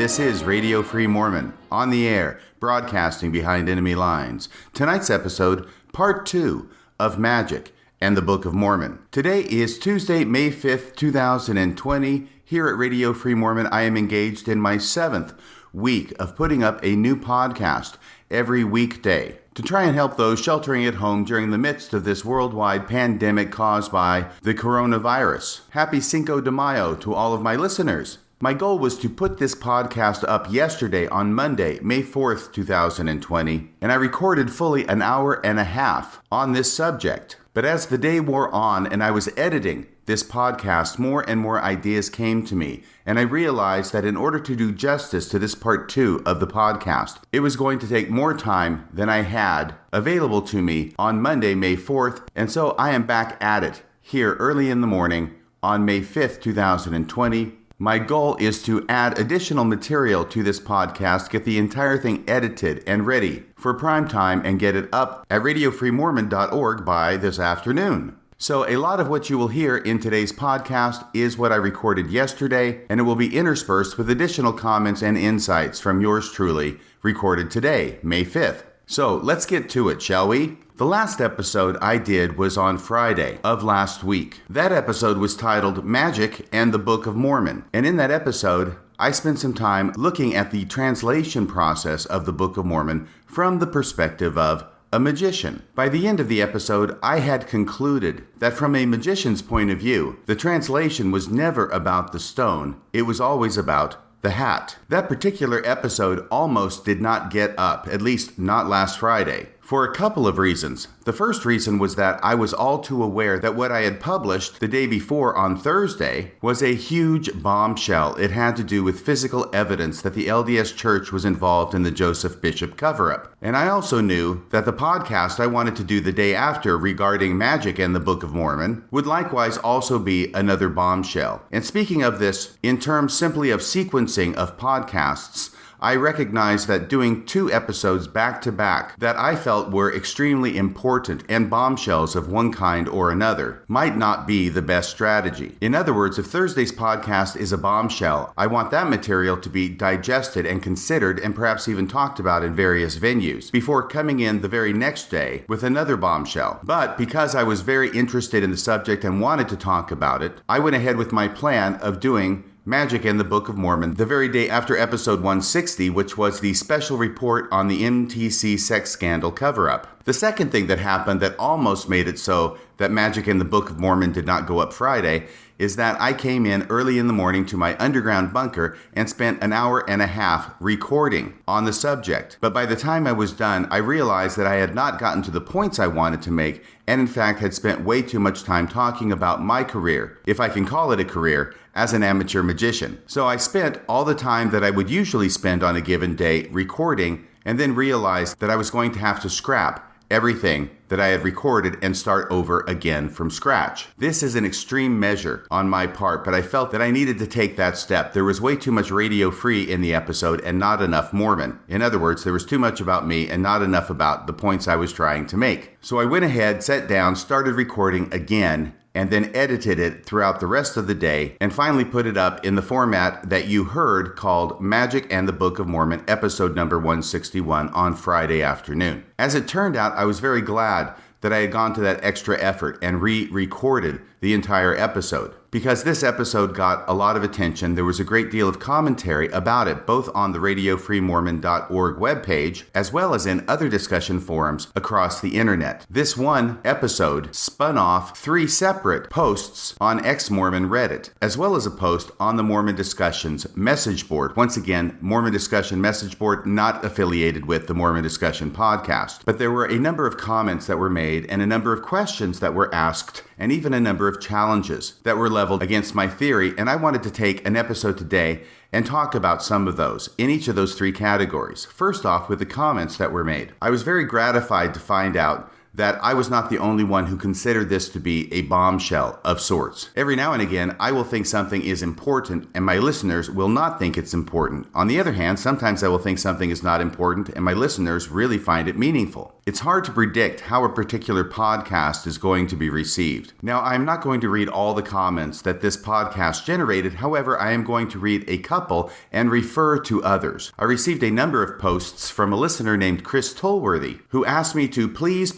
This is Radio Free Mormon, on the air, broadcasting behind enemy lines. Tonight's episode, Part 2 of Magic and the Book of Mormon. Today is Tuesday, May 5th, 2020. Here at Radio Free Mormon, I am engaged in my 7th week of putting up a new podcast every weekday to try and help those sheltering at home during the midst of this worldwide pandemic caused by the coronavirus. Happy Cinco de Mayo to all of my listeners. My goal was to put this podcast up yesterday on Monday, May 4th, 2020, and I recorded fully an hour and a half on this subject. But as the day wore on and I was editing this podcast, more and more ideas came to me, and I realized that in order to do justice to this part 2 of the podcast, it was going to take more time than I had available to me on Monday, May 4th, and so I am back at it here early in the morning on May 5th, 2020. My goal is to add additional material to this podcast, get the entire thing edited and ready for prime time, and get it up at radiofreemormon.org by this afternoon. So a lot of what you will hear in today's podcast is what I recorded yesterday, and it will be interspersed with additional comments and insights from yours truly, recorded today, May 5th. So let's get to it, shall we? The last episode I did was on Friday of last week. That episode was titled Magic and the Book of Mormon. And in that episode, I spent some time looking at the translation process of the Book of Mormon from the perspective of a magician. By the end of the episode, I had concluded that from a magician's point of view, the translation was never about the stone. It was always about the hat. That particular episode almost did not get up, at least not last Friday, for a couple of reasons. The first reason was that I was all too aware that what I had published the day before on Thursday was a huge bombshell. It had to do with physical evidence that the LDS Church was involved in the Joseph Bishop cover-up. And I also knew that the podcast I wanted to do the day after regarding magic and the Book of Mormon would likewise also be another bombshell. And speaking of this, in terms simply of sequencing of podcasts, I recognized that doing 2 episodes back to back that I felt were extremely important and bombshells of one kind or another might not be the best strategy. In other words, if Thursday's podcast is a bombshell, I want that material to be digested and considered and perhaps even talked about in various venues before coming in the very next day with another bombshell. But because I was very interested in the subject and wanted to talk about it, I went ahead with my plan of doing Magic and the Book of Mormon the very day after episode 160, which was the special report on the MTC sex scandal cover-up. The second thing that happened that almost made it so that Magic and the Book of Mormon did not go up Friday is that I came in early in the morning to my underground bunker and spent an hour and a half recording on the subject. But by the time I was done, I realized that I had not gotten to the points I wanted to make, and in fact had spent way too much time talking about my career, if I can call it a career, as an amateur magician. So I spent all the time that I would usually spend on a given day recording, and then realized that I was going to have to scrap everything that I had recorded and start over again from scratch. This is an extreme measure on my part, but I felt that I needed to take that step. There was way too much Radio Free in the episode and not enough Mormon. In other words, there was too much about me and not enough about the points I was trying to make. So I went ahead, sat down, started recording again, and then edited it throughout the rest of the day, and finally put it up in the format that you heard called Magic and the Book of Mormon, episode number 161 on Friday afternoon. As it turned out, I was very glad that I had gone to that extra effort and re-recorded the entire episode, because this episode got a lot of attention. There was a great deal of commentary about it, both on the radiofreemormon.org webpage, as well as in other discussion forums across the internet. This one episode spun off 3 separate posts on ex-Mormon Reddit, as well as a post on the Mormon Discussion's message board. Once again, Mormon Discussion message board, not affiliated with the Mormon Discussion podcast. But there were a number of comments that were made and a number of questions that were asked, and even a number of challenges that were leveled against my theory, and I wanted to take an episode today and talk about some of those in each of those 3 categories. First off, with the comments that were made. I was very gratified to find out that I was not the only one who considered this to be a bombshell of sorts. Every now and again, I will think something is important and my listeners will not think it's important. On the other hand, sometimes I will think something is not important and my listeners really find it meaningful. It's hard to predict how a particular podcast is going to be received. Now, I'm not going to read all the comments that this podcast generated. However, I am going to read a couple and refer to others. I received a number of posts from a listener named Chris Tolworthy, who asked me to please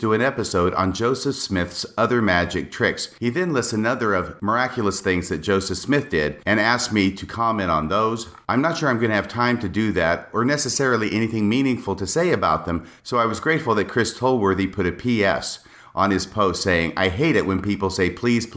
do an episode on Joseph Smith's other magic tricks. He then lists another of miraculous things that Joseph Smith did and asked me to comment on those. I'm not sure I'm going to have time to do that or necessarily anything meaningful to say about them, so I was grateful that Chris Tolworthy put a PS on his post saying, I hate it when people say please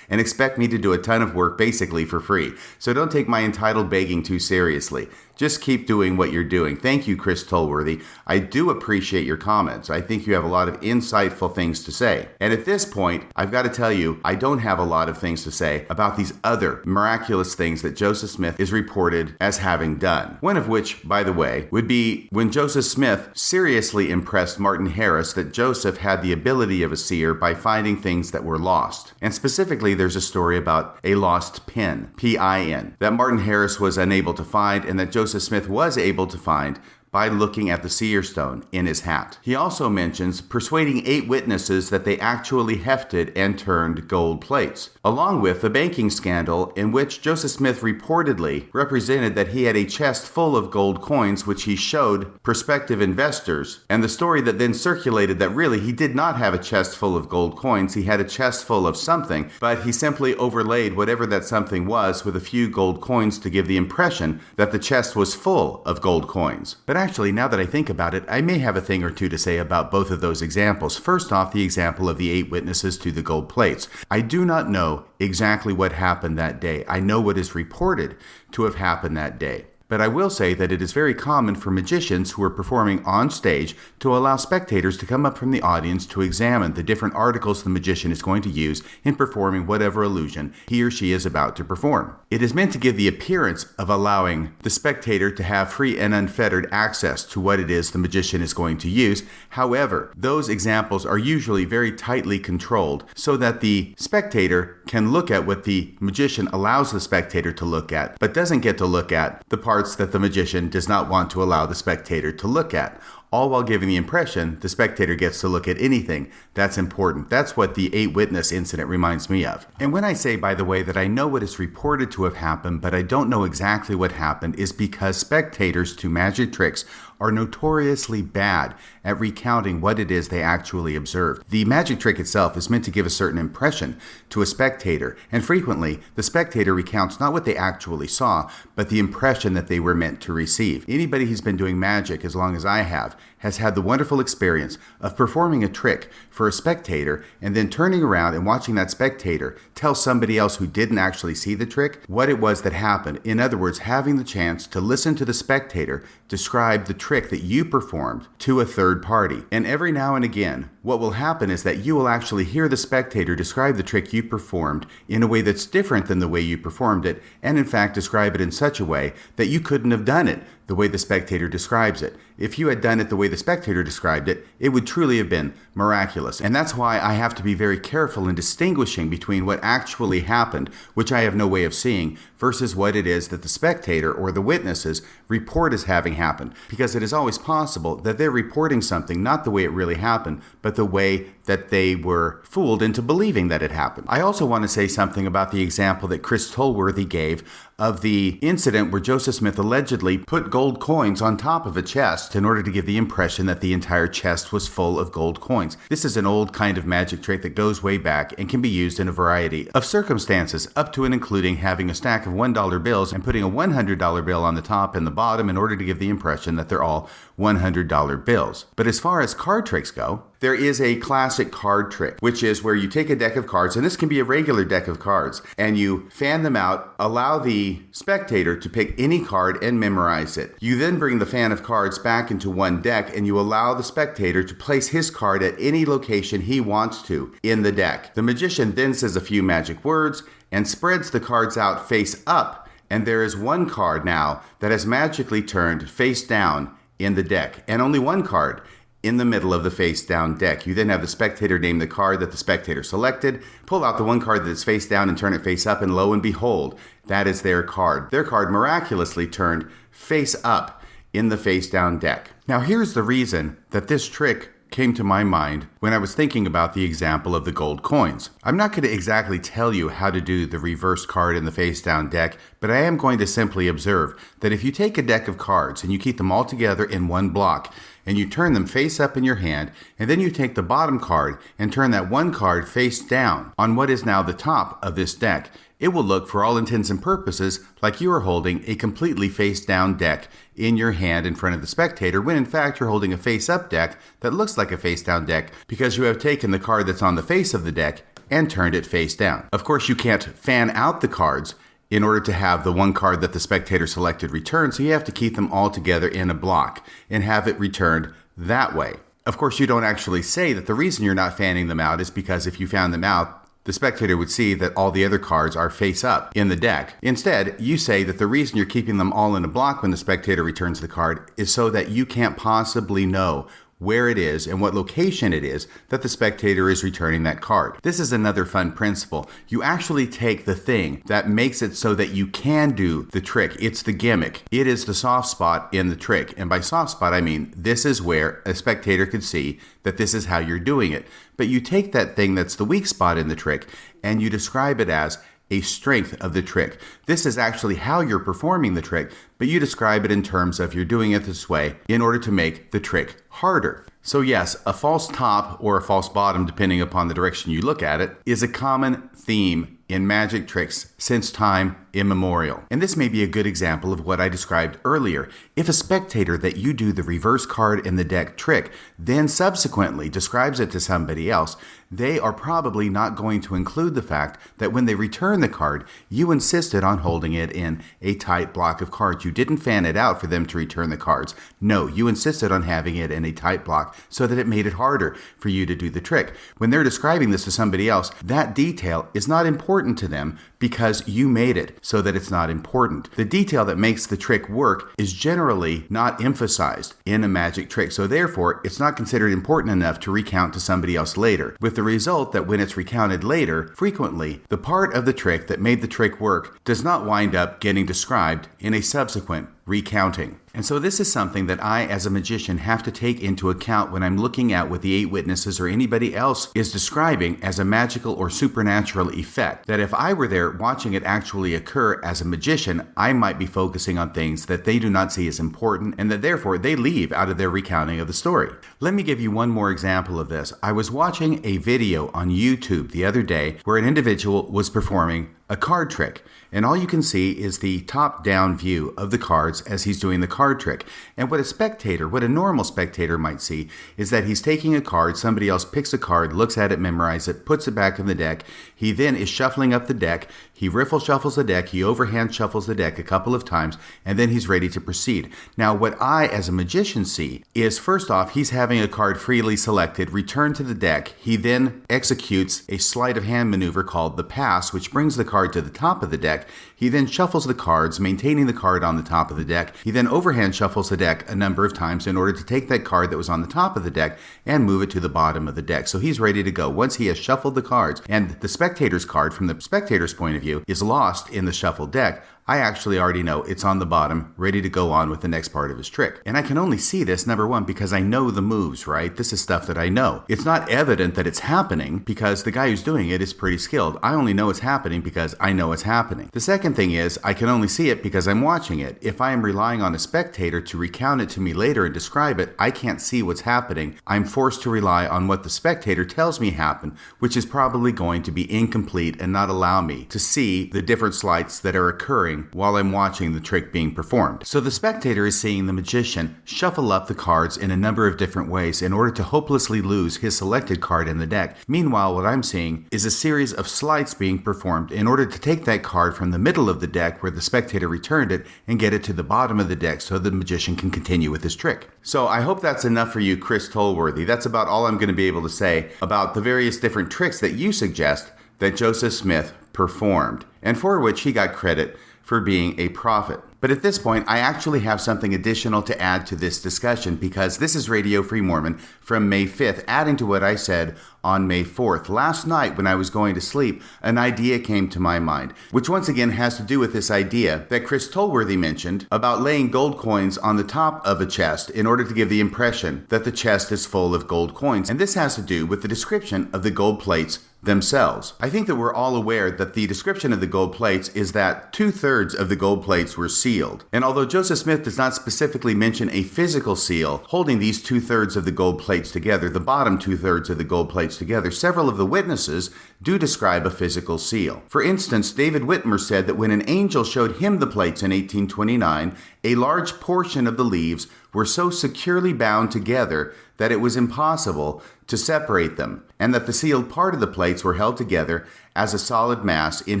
and expect me to do a ton of work basically for free. So don't take my entitled begging too seriously. Just keep doing what you're doing. Thank you, Chris Tolworthy. I do appreciate your comments. I think you have a lot of insightful things to say. And at this point, I've got to tell you, I don't have a lot of things to say about these other miraculous things that Joseph Smith is reported as having done. One of which, by the way, would be when Joseph Smith seriously impressed Martin Harris that Joseph had the ability of a seer by finding things that were lost. And specifically, there's a story about a lost pin, P-I-N, that Martin Harris was unable to find and that Joseph Smith was able to find by looking at the Seer Stone in his hat. He also mentions persuading 8 witnesses that they actually hefted and turned gold plates, along with the banking scandal in which Joseph Smith reportedly represented that he had a chest full of gold coins which he showed prospective investors, and the story that then circulated that really he did not have a chest full of gold coins, he had a chest full of something, but he simply overlaid whatever that something was with a few gold coins to give the impression that the chest was full of gold coins. But actually, now that I think about it, I may have a thing or two to say about both of those examples. First off, the example of the 8 witnesses to the gold plates. I do not know exactly what happened that day. I know what is reported to have happened that day. But I will say that it is very common for magicians who are performing on stage to allow spectators to come up from the audience to examine the different articles the magician is going to use in performing whatever illusion he or she is about to perform. It is meant to give the appearance of allowing the spectator to have free and unfettered access to what it is the magician is going to use. However, those examples are usually very tightly controlled so that the spectator can look at what the magician allows the spectator to look at, but doesn't get to look at the parts that the magician does not want to allow the spectator to look at, all while giving the impression the spectator gets to look at anything that's important. That's what the 8 witness incident reminds me of. And when I say, by the way, that I know what is reported to have happened, but I don't know exactly what happened, is because spectators to magic tricks are notoriously bad at recounting what it is they actually observed. The magic trick itself is meant to give a certain impression to a spectator, and frequently the spectator recounts not what they actually saw, but the impression that they were meant to receive. Anybody who's been doing magic as long as I have has had the wonderful experience of performing a trick for a spectator and then turning around and watching that spectator tell somebody else who didn't actually see the trick what it was that happened. In other words, having the chance to listen to the spectator describe the trick that you performed to a third party. And every now and again, what will happen is that you will actually hear the spectator describe the trick you performed in a way that's different than the way you performed it, and in fact describe it in such a way that you couldn't have done it the way the spectator describes it. If you had done it the way the spectator described it, it would truly have been miraculous. And that's why I have to be very careful in distinguishing between what actually happened, which I have no way of seeing, versus what it is that the spectator or the witnesses report as having happened. Because it is always possible that they're reporting something not the way it really happened, but the way that they were fooled into believing that it happened. I also want to say something about the example that Chris Tolworthy gave of the incident where Joseph Smith allegedly put gold coins on top of a chest in order to give the impression that the entire chest was full of gold coins. This is an old kind of magic trick that goes way back and can be used in a variety of circumstances, up to and including having a stack of $1 bills and putting a $100 bill on the top and the bottom in order to give the impression that they're all $100 bills. But as far as card tricks go, there is a classic card trick, which is where you take a deck of cards, and this can be a regular deck of cards, and you fan them out, allow the spectator to pick any card and memorize it. You then bring the fan of cards back into one deck, and you allow the spectator to place his card at any location he wants to in the deck. The magician then says a few magic words and spreads the cards out face up, and there is one card now that has magically turned face down in the deck, and only one card in the middle of the face-down deck. You then have the spectator name the card that the spectator selected, pull out the one card that is face down and turn it face up, and lo and behold, that is their card. Their card miraculously turned face up in the face-down deck. Now here's the reason that this trick came to my mind when I was thinking about the example of the gold coins. I'm not going to exactly tell you how to do the reverse card in the face-down deck, but I am going to simply observe that if you take a deck of cards and you keep them all together in one block, and you turn them face up in your hand, and then you take the bottom card and turn that one card face down on what is now the top of this deck, it will look, for all intents and purposes, like you are holding a completely face-down deck in your hand in front of the spectator, when in fact you're holding a face-up deck that looks like a face-down deck because you have taken the card that's on the face of the deck and turned it face down. Of course, you can't fan out the cards in order to have the one card that the spectator selected returned, so you have to keep them all together in a block and have it returned that way. Of course, you don't actually say that the reason you're not fanning them out is because if you fan them out, the spectator would see that all the other cards are face up in the deck. Instead, you say that the reason you're keeping them all in a block when the spectator returns the card is so that you can't possibly know where it is and what location it is that the spectator is returning that card. This is another fun principle. You actually take the thing that makes it so that you can do the trick. It's the gimmick. It is the soft spot in the trick. And by soft spot, I mean this is where a spectator could see that this is how you're doing it. But you take that thing that's the weak spot in the trick and you describe it as a strength of the trick. This is actually how you're performing the trick, but you describe it in terms of you're doing it this way in order to make the trick harder. So yes, a false top or a false bottom, depending upon the direction you look at it, is a common theme in magic tricks since time immemorial. And this may be a good example of what I described earlier. If a spectator that you do the reverse card in the deck trick then subsequently describes it to somebody else, they are probably not going to include the fact that when they return the card, you insisted on holding it in a tight block of cards. You didn't fan it out for them to return the cards. No, you insisted on having it in a tight block so that it made it harder for you to do the trick. When they're describing this to somebody else, that detail is not important to them because you made it so that it's not important. The detail that makes the trick work is generally not emphasized in a magic trick, so therefore it's not considered important enough to recount to somebody else later, with the result that when it's recounted later, frequently the part of the trick that made the trick work does not wind up getting described in a subsequent recounting. And so this is something that I, as a magician, have to take into account when I'm looking at what the 8 witnesses or anybody else is describing as a magical or supernatural effect. That if I were there watching it actually occur as a magician, I might be focusing on things that they do not see as important and that therefore they leave out of their recounting of the story. Let me give you one more example of this. I was watching a video on YouTube the other day where an individual was performing a card trick, and all you can see is the top-down view of the cards as he's doing the card trick. And what a normal spectator might see is that he's taking a card, somebody else picks a card, looks at it, memorizes it, puts it back in the deck. He then is shuffling up the deck. He riffle shuffles the deck, he overhand shuffles the deck a couple of times, and then he's ready to proceed. Now, what I, as a magician, see is, first off, he's having a card freely selected, returned to the deck. He then executes a sleight of hand maneuver called the pass, which brings the card to the top of the deck. He then shuffles the cards, maintaining the card on the top of the deck. He then overhand shuffles the deck a number of times in order to take that card that was on the top of the deck and move it to the bottom of the deck. So he's ready to go. Once he has shuffled the cards, and the spectator's card, from the spectator's point of view, is lost in the shuffled deck, I actually already know it's on the bottom, ready to go on with the next part of his trick. And I can only see this, number one, because I know the moves, right? This is stuff that I know. It's not evident that it's happening because the guy who's doing it is pretty skilled. I only know it's happening because I know it's happening. The second thing is, I can only see it because I'm watching it. If I am relying on a spectator to recount it to me later and describe it, I can't see what's happening. I'm forced to rely on what the spectator tells me happened, which is probably going to be incomplete and not allow me to see the different sleights that are occurring while I'm watching the trick being performed. So the spectator is seeing the magician shuffle up the cards in a number of different ways in order to hopelessly lose his selected card in the deck. Meanwhile, what I'm seeing is a series of sleights being performed in order to take that card from the middle of the deck where the spectator returned it and get it to the bottom of the deck so the magician can continue with his trick. So I hope that's enough for you, Chris Tolworthy. That's about all I'm going to be able to say about the various different tricks that you suggest that Joseph Smith performed, and for which he got credit for being a prophet. But at this point, I actually have something additional to add to this discussion because this is Radio Free Mormon from May 5th, adding to what I said on May 4th. Last night when I was going to sleep, an idea came to my mind, which once again has to do with this idea that Chris Tolworthy mentioned about laying gold coins on the top of a chest in order to give the impression that the chest is full of gold coins. And this has to do with the description of the gold plates themselves. I think that we're all aware that the description of the gold plates is that 2/3 of the gold plates were sealed. And although Joseph Smith does not specifically mention a physical seal holding these 2/3 of the gold plates together, the bottom 2/3 of the gold plates together, several of the witnesses do describe a physical seal. For instance, David Whitmer said that when an angel showed him the plates in 1829, a large portion of the leaves were so securely bound together that it was impossible to separate them, and that the sealed part of the plates were held together as a solid mass, in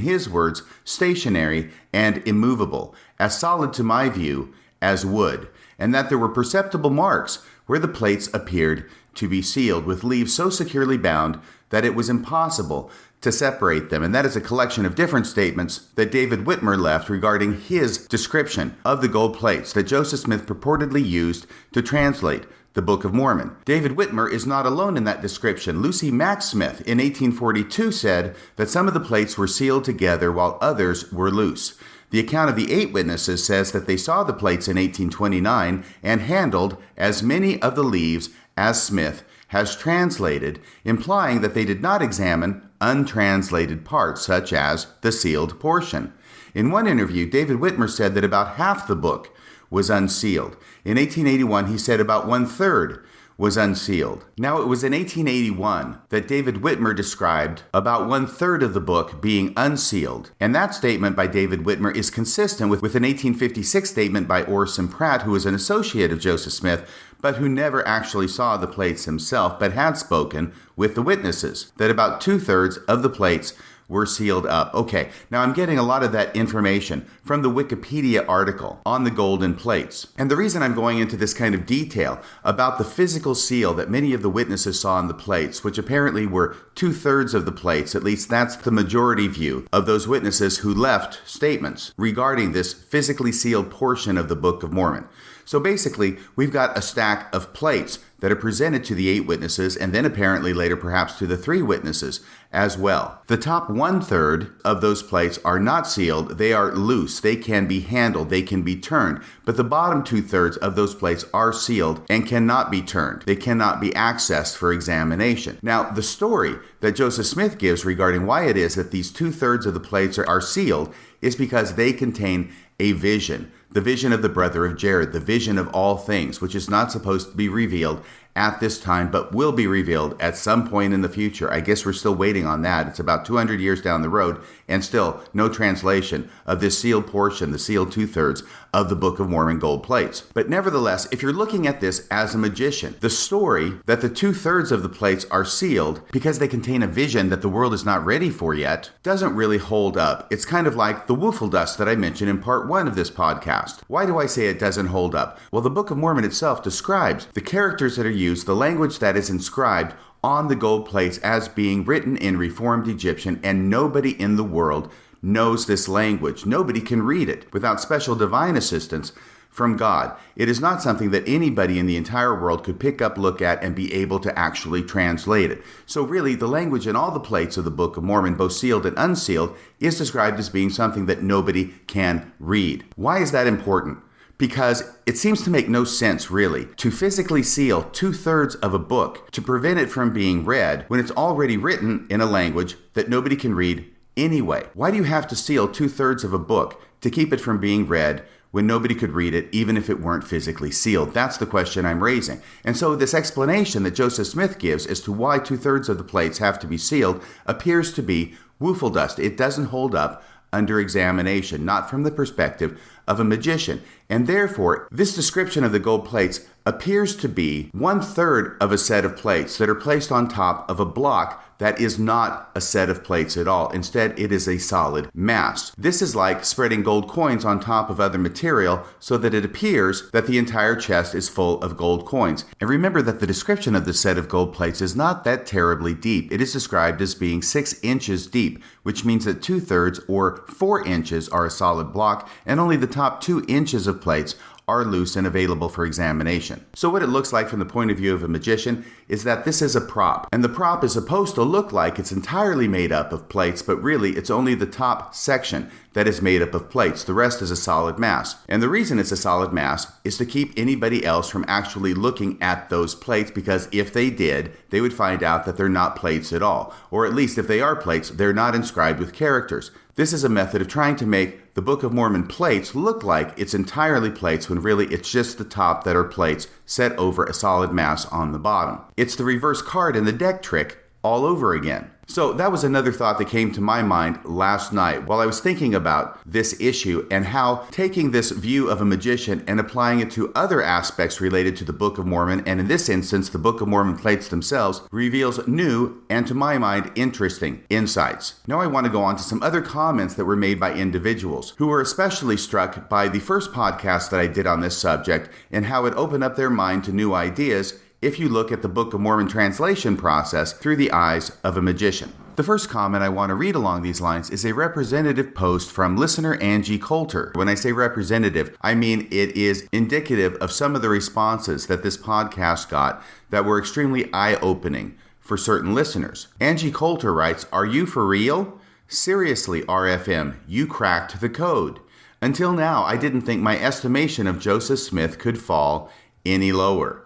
his words, stationary and immovable, as solid to my view as wood, and that there were perceptible marks where the plates appeared to be sealed with leaves so securely bound that it was impossible to separate them. And that is a collection of different statements that David Whitmer left regarding his description of the gold plates that Joseph Smith purportedly used to translate the Book of Mormon. David Whitmer is not alone in that description. Lucy Mack Smith in 1842 said that some of the plates were sealed together while others were loose. The account of the 8 witnesses says that they saw the plates in 1829 and handled as many of the leaves as Smith has translated, implying that they did not examine untranslated parts such as the sealed portion. In one interview, David Whitmer said that about half the book was unsealed. In 1881, he said about 1/3 was unsealed. Now, it was in 1881 that David Whitmer described about 1/3 of the book being unsealed. And that statement by David Whitmer is consistent with an 1856 statement by Orson Pratt, who was an associate of Joseph Smith, but who never actually saw the plates himself, but had spoken with the witnesses, that about 2/3 of the plates were sealed up. Okay, now I'm getting a lot of that information from the Wikipedia article on the golden plates. And the reason I'm going into this kind of detail about the physical seal that many of the witnesses saw on the plates, which apparently were 2/3 of the plates, at least that's the majority view of those witnesses who left statements regarding this physically sealed portion of the Book of Mormon. So basically, we've got a stack of plates that are presented to the 8 witnesses, and then apparently later perhaps to the 3 witnesses as well. The top 1/3 of those plates are not sealed, they are loose, they can be handled, they can be turned, but the bottom 2/3 of those plates are sealed and cannot be turned. They cannot be accessed for examination. Now, the story that Joseph Smith gives regarding why it is that these 2/3 of the plates are sealed is because they contain a vision. The vision of the brother of Jared, the vision of all things, which is not supposed to be revealed at this time, but will be revealed at some point in the future. I guess we're still waiting on that. It's about 200 years down the road, and still no translation of this sealed portion, the sealed 2/3 of the Book of Mormon gold plates. But nevertheless, if you're looking at this as a magician, the story that the 2/3 of the plates are sealed because they contain a vision that the world is not ready for yet doesn't really hold up. It's kind of like the woofle dust that I mentioned in part 1 of this podcast. Why do I say it doesn't hold up? Well, the Book of Mormon itself describes the characters that are used, the language that is inscribed on the gold plates as being written in Reformed Egyptian, and nobody in the world knows this language. Nobody can read it without special divine assistance from God. It is not something that anybody in the entire world could pick up, look at, and be able to actually translate it. So really, the language in all the plates of the Book of Mormon, both sealed and unsealed, is described as being something that nobody can read. Why is that important? Because it seems to make no sense, really, to physically seal 2/3 of a book to prevent it from being read when it's already written in a language that nobody can read anyway. Why do you have to seal 2/3 of a book to keep it from being read when nobody could read it, even if it weren't physically sealed? That's the question I'm raising. And so this explanation that Joseph Smith gives as to why 2/3 of the plates have to be sealed appears to be woofle dust. It doesn't hold up under examination, not from the perspective of a magician. And therefore, this description of the gold plates appears to be 1/3 of a set of plates that are placed on top of a block that is not a set of plates at all. Instead, it is a solid mass. This is like spreading gold coins on top of other material so that it appears that the entire chest is full of gold coins. And remember that the description of the set of gold plates is not that terribly deep. It is described as being 6 inches deep, which means that 2/3 or 4 inches are a solid block, and only the top 2 inches of plates are loose and available for examination. So what it looks like from the point of view of a magician is that this is a prop, and the prop is supposed to look like it's entirely made up of plates, but really it's only the top section that is made up of plates. The rest is a solid mass. And the reason it's a solid mass is to keep anybody else from actually looking at those plates, because if they did, they would find out that they're not plates at all. Or at least if they are plates, they're not inscribed with characters. This is a method of trying to make the Book of Mormon plates look like it's entirely plates when really it's just the top that are plates set over a solid mass on the bottom. It's the reverse card in the deck trick all over again. So that was another thought that came to my mind last night while I was thinking about this issue and how taking this view of a magician and applying it to other aspects related to the Book of Mormon, and in this instance, the Book of Mormon plates themselves, reveals new and, to my mind, interesting insights. Now I want to go on to some other comments that were made by individuals who were especially struck by the first podcast that I did on this subject and how it opened up their mind to new ideas if you look at the Book of Mormon translation process through the eyes of a magician. The first comment I want to read along these lines is a representative post from listener Angie Coulter. When I say representative, I mean it is indicative of some of the responses that this podcast got that were extremely eye-opening for certain listeners. Angie Coulter writes, "Are you for real? Seriously, RFM, you cracked the code. Until now, I didn't think my estimation of Joseph Smith could fall any lower.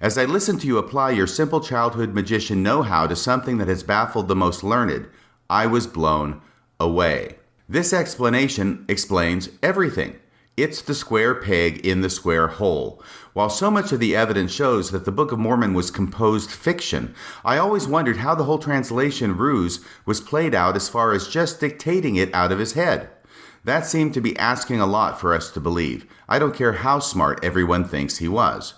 As I listened to you apply your simple childhood magician know-how to something that has baffled the most learned, I was blown away. This explanation explains everything. It's the square peg in the square hole. While so much of the evidence shows that the Book of Mormon was composed fiction, I always wondered how the whole translation ruse was played out as far as just dictating it out of his head. That seemed to be asking a lot for us to believe. I don't care how smart everyone thinks he was.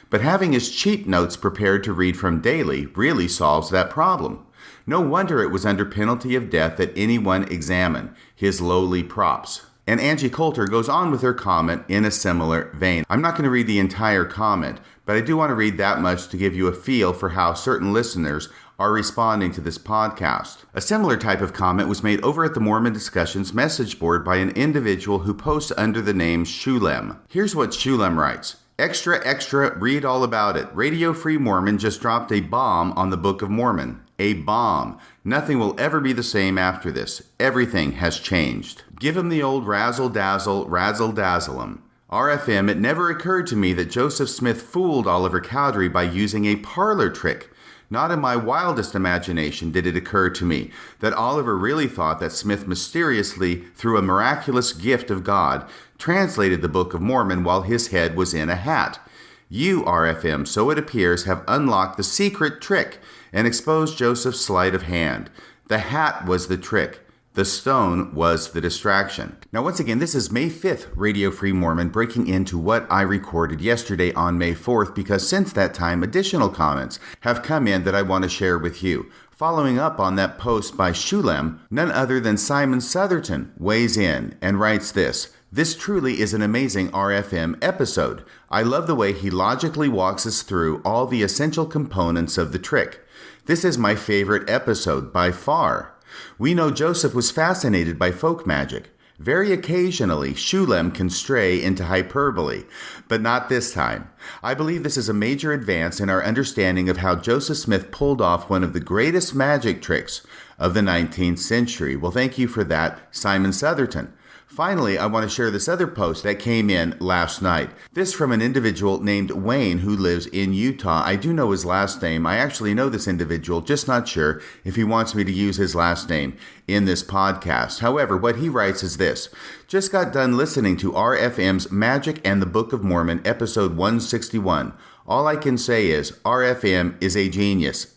But having his cheat notes prepared to read from daily really solves that problem. No wonder it was under penalty of death that anyone examine his lowly props." And Angie Coulter goes on with her comment in a similar vein. I'm not going to read the entire comment, but I do want to read that much to give you a feel for how certain listeners are responding to this podcast. A similar type of comment was made over at the Mormon Discussions message board by an individual who posts under the name Shulem. Here's what Shulem writes. "Extra, extra, read all about it. Radio Free Mormon just dropped a bomb on the Book of Mormon. A bomb. Nothing will ever be the same after this. Everything has changed. Give him the old razzle-dazzle, razzle-dazzle him. RFM, it never occurred to me that Joseph Smith fooled Oliver Cowdery by using a parlor trick. Not in my wildest imagination did it occur to me that Oliver really thought that Smith mysteriously, through a miraculous gift of God, translated the Book of Mormon while his head was in a hat. You, RFM, so it appears, have unlocked the secret trick and exposed Joseph's sleight of hand. The hat was the trick. The stone was the distraction." Now, once again, this is May 5th, Radio Free Mormon, breaking into what I recorded yesterday on May 4th, because since that time, additional comments have come in that I want to share with you. Following up on that post by Shulem, none other than Simon Southerton weighs in and writes this. "This truly is an amazing RFM episode. I love the way he logically walks us through all the essential components of the trick. This is my favorite episode by far. We know Joseph was fascinated by folk magic. Very occasionally, Shulem can stray into hyperbole, but not this time. I believe this is a major advance in our understanding of how Joseph Smith pulled off one of the greatest magic tricks of the 19th century. Well, thank you for that, Simon Southerton. Finally, I want to share this other post that came in last night. This from an individual named Wayne who lives in Utah. I do know his last name. I actually know this individual, just not sure if he wants me to use his last name in this podcast. However, what he writes is this. Just got done listening to RFM's Magic and the Book of Mormon, episode 161. All I can say is RFM is a genius.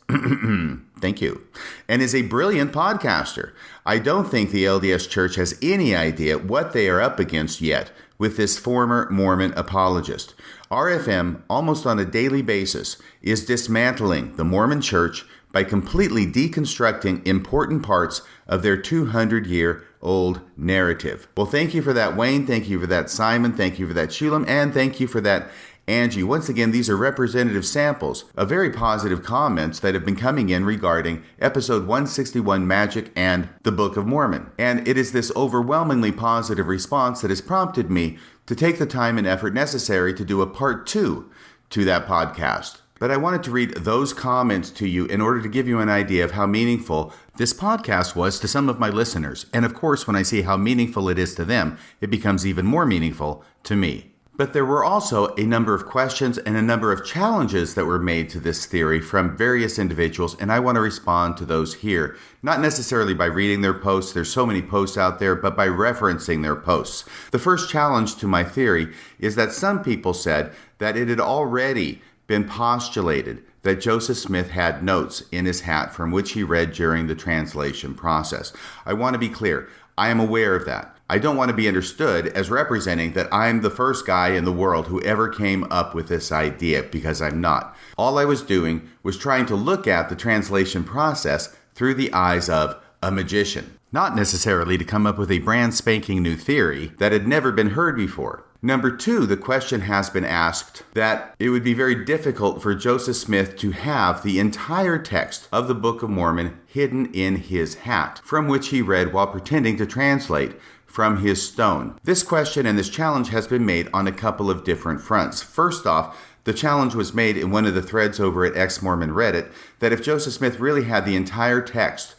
Thank you. And is a brilliant podcaster. I don't think the LDS Church has any idea what they are up against yet, with this former Mormon apologist. RFM, almost on a daily basis, is dismantling the Mormon Church by completely deconstructing important parts of their 200-year-old narrative. Well, thank you for that, Wayne. Thank you for that, Simon. Thank you for that, Shulam. And thank you for that, Angie. Once again, these are representative samples of very positive comments that have been coming in regarding episode 161, Magic and the Book of Mormon. And it is this overwhelmingly positive response that has prompted me to take the time and effort necessary to do a part 2 to that podcast. But I wanted to read those comments to you in order to give you an idea of how meaningful this podcast was to some of my listeners. And of course, when I see how meaningful it is to them, it becomes even more meaningful to me. But there were also a number of questions and a number of challenges that were made to this theory from various individuals, and I want to respond to those here. Not necessarily by reading their posts, there's so many posts out there, but by referencing their posts. The first challenge to my theory is that some people said that it had already been postulated that Joseph Smith had notes in his hat from which he read during the translation process. I want to be clear. I am aware of that. I don't want to be understood as representing that I'm the first guy in the world who ever came up with this idea, because I'm not. All I was doing was trying to look at the translation process through the eyes of a magician, not necessarily to come up with a brand spanking new theory that had never been heard before. Number 2, the question has been asked that it would be very difficult for Joseph Smith to have the entire text of the Book of Mormon hidden in his hat, from which he read while pretending to translate from his stone. This question and this challenge has been made on a couple of different fronts. First off, the challenge was made in one of the threads over at Ex-Mormon Reddit that if Joseph Smith really had the entire text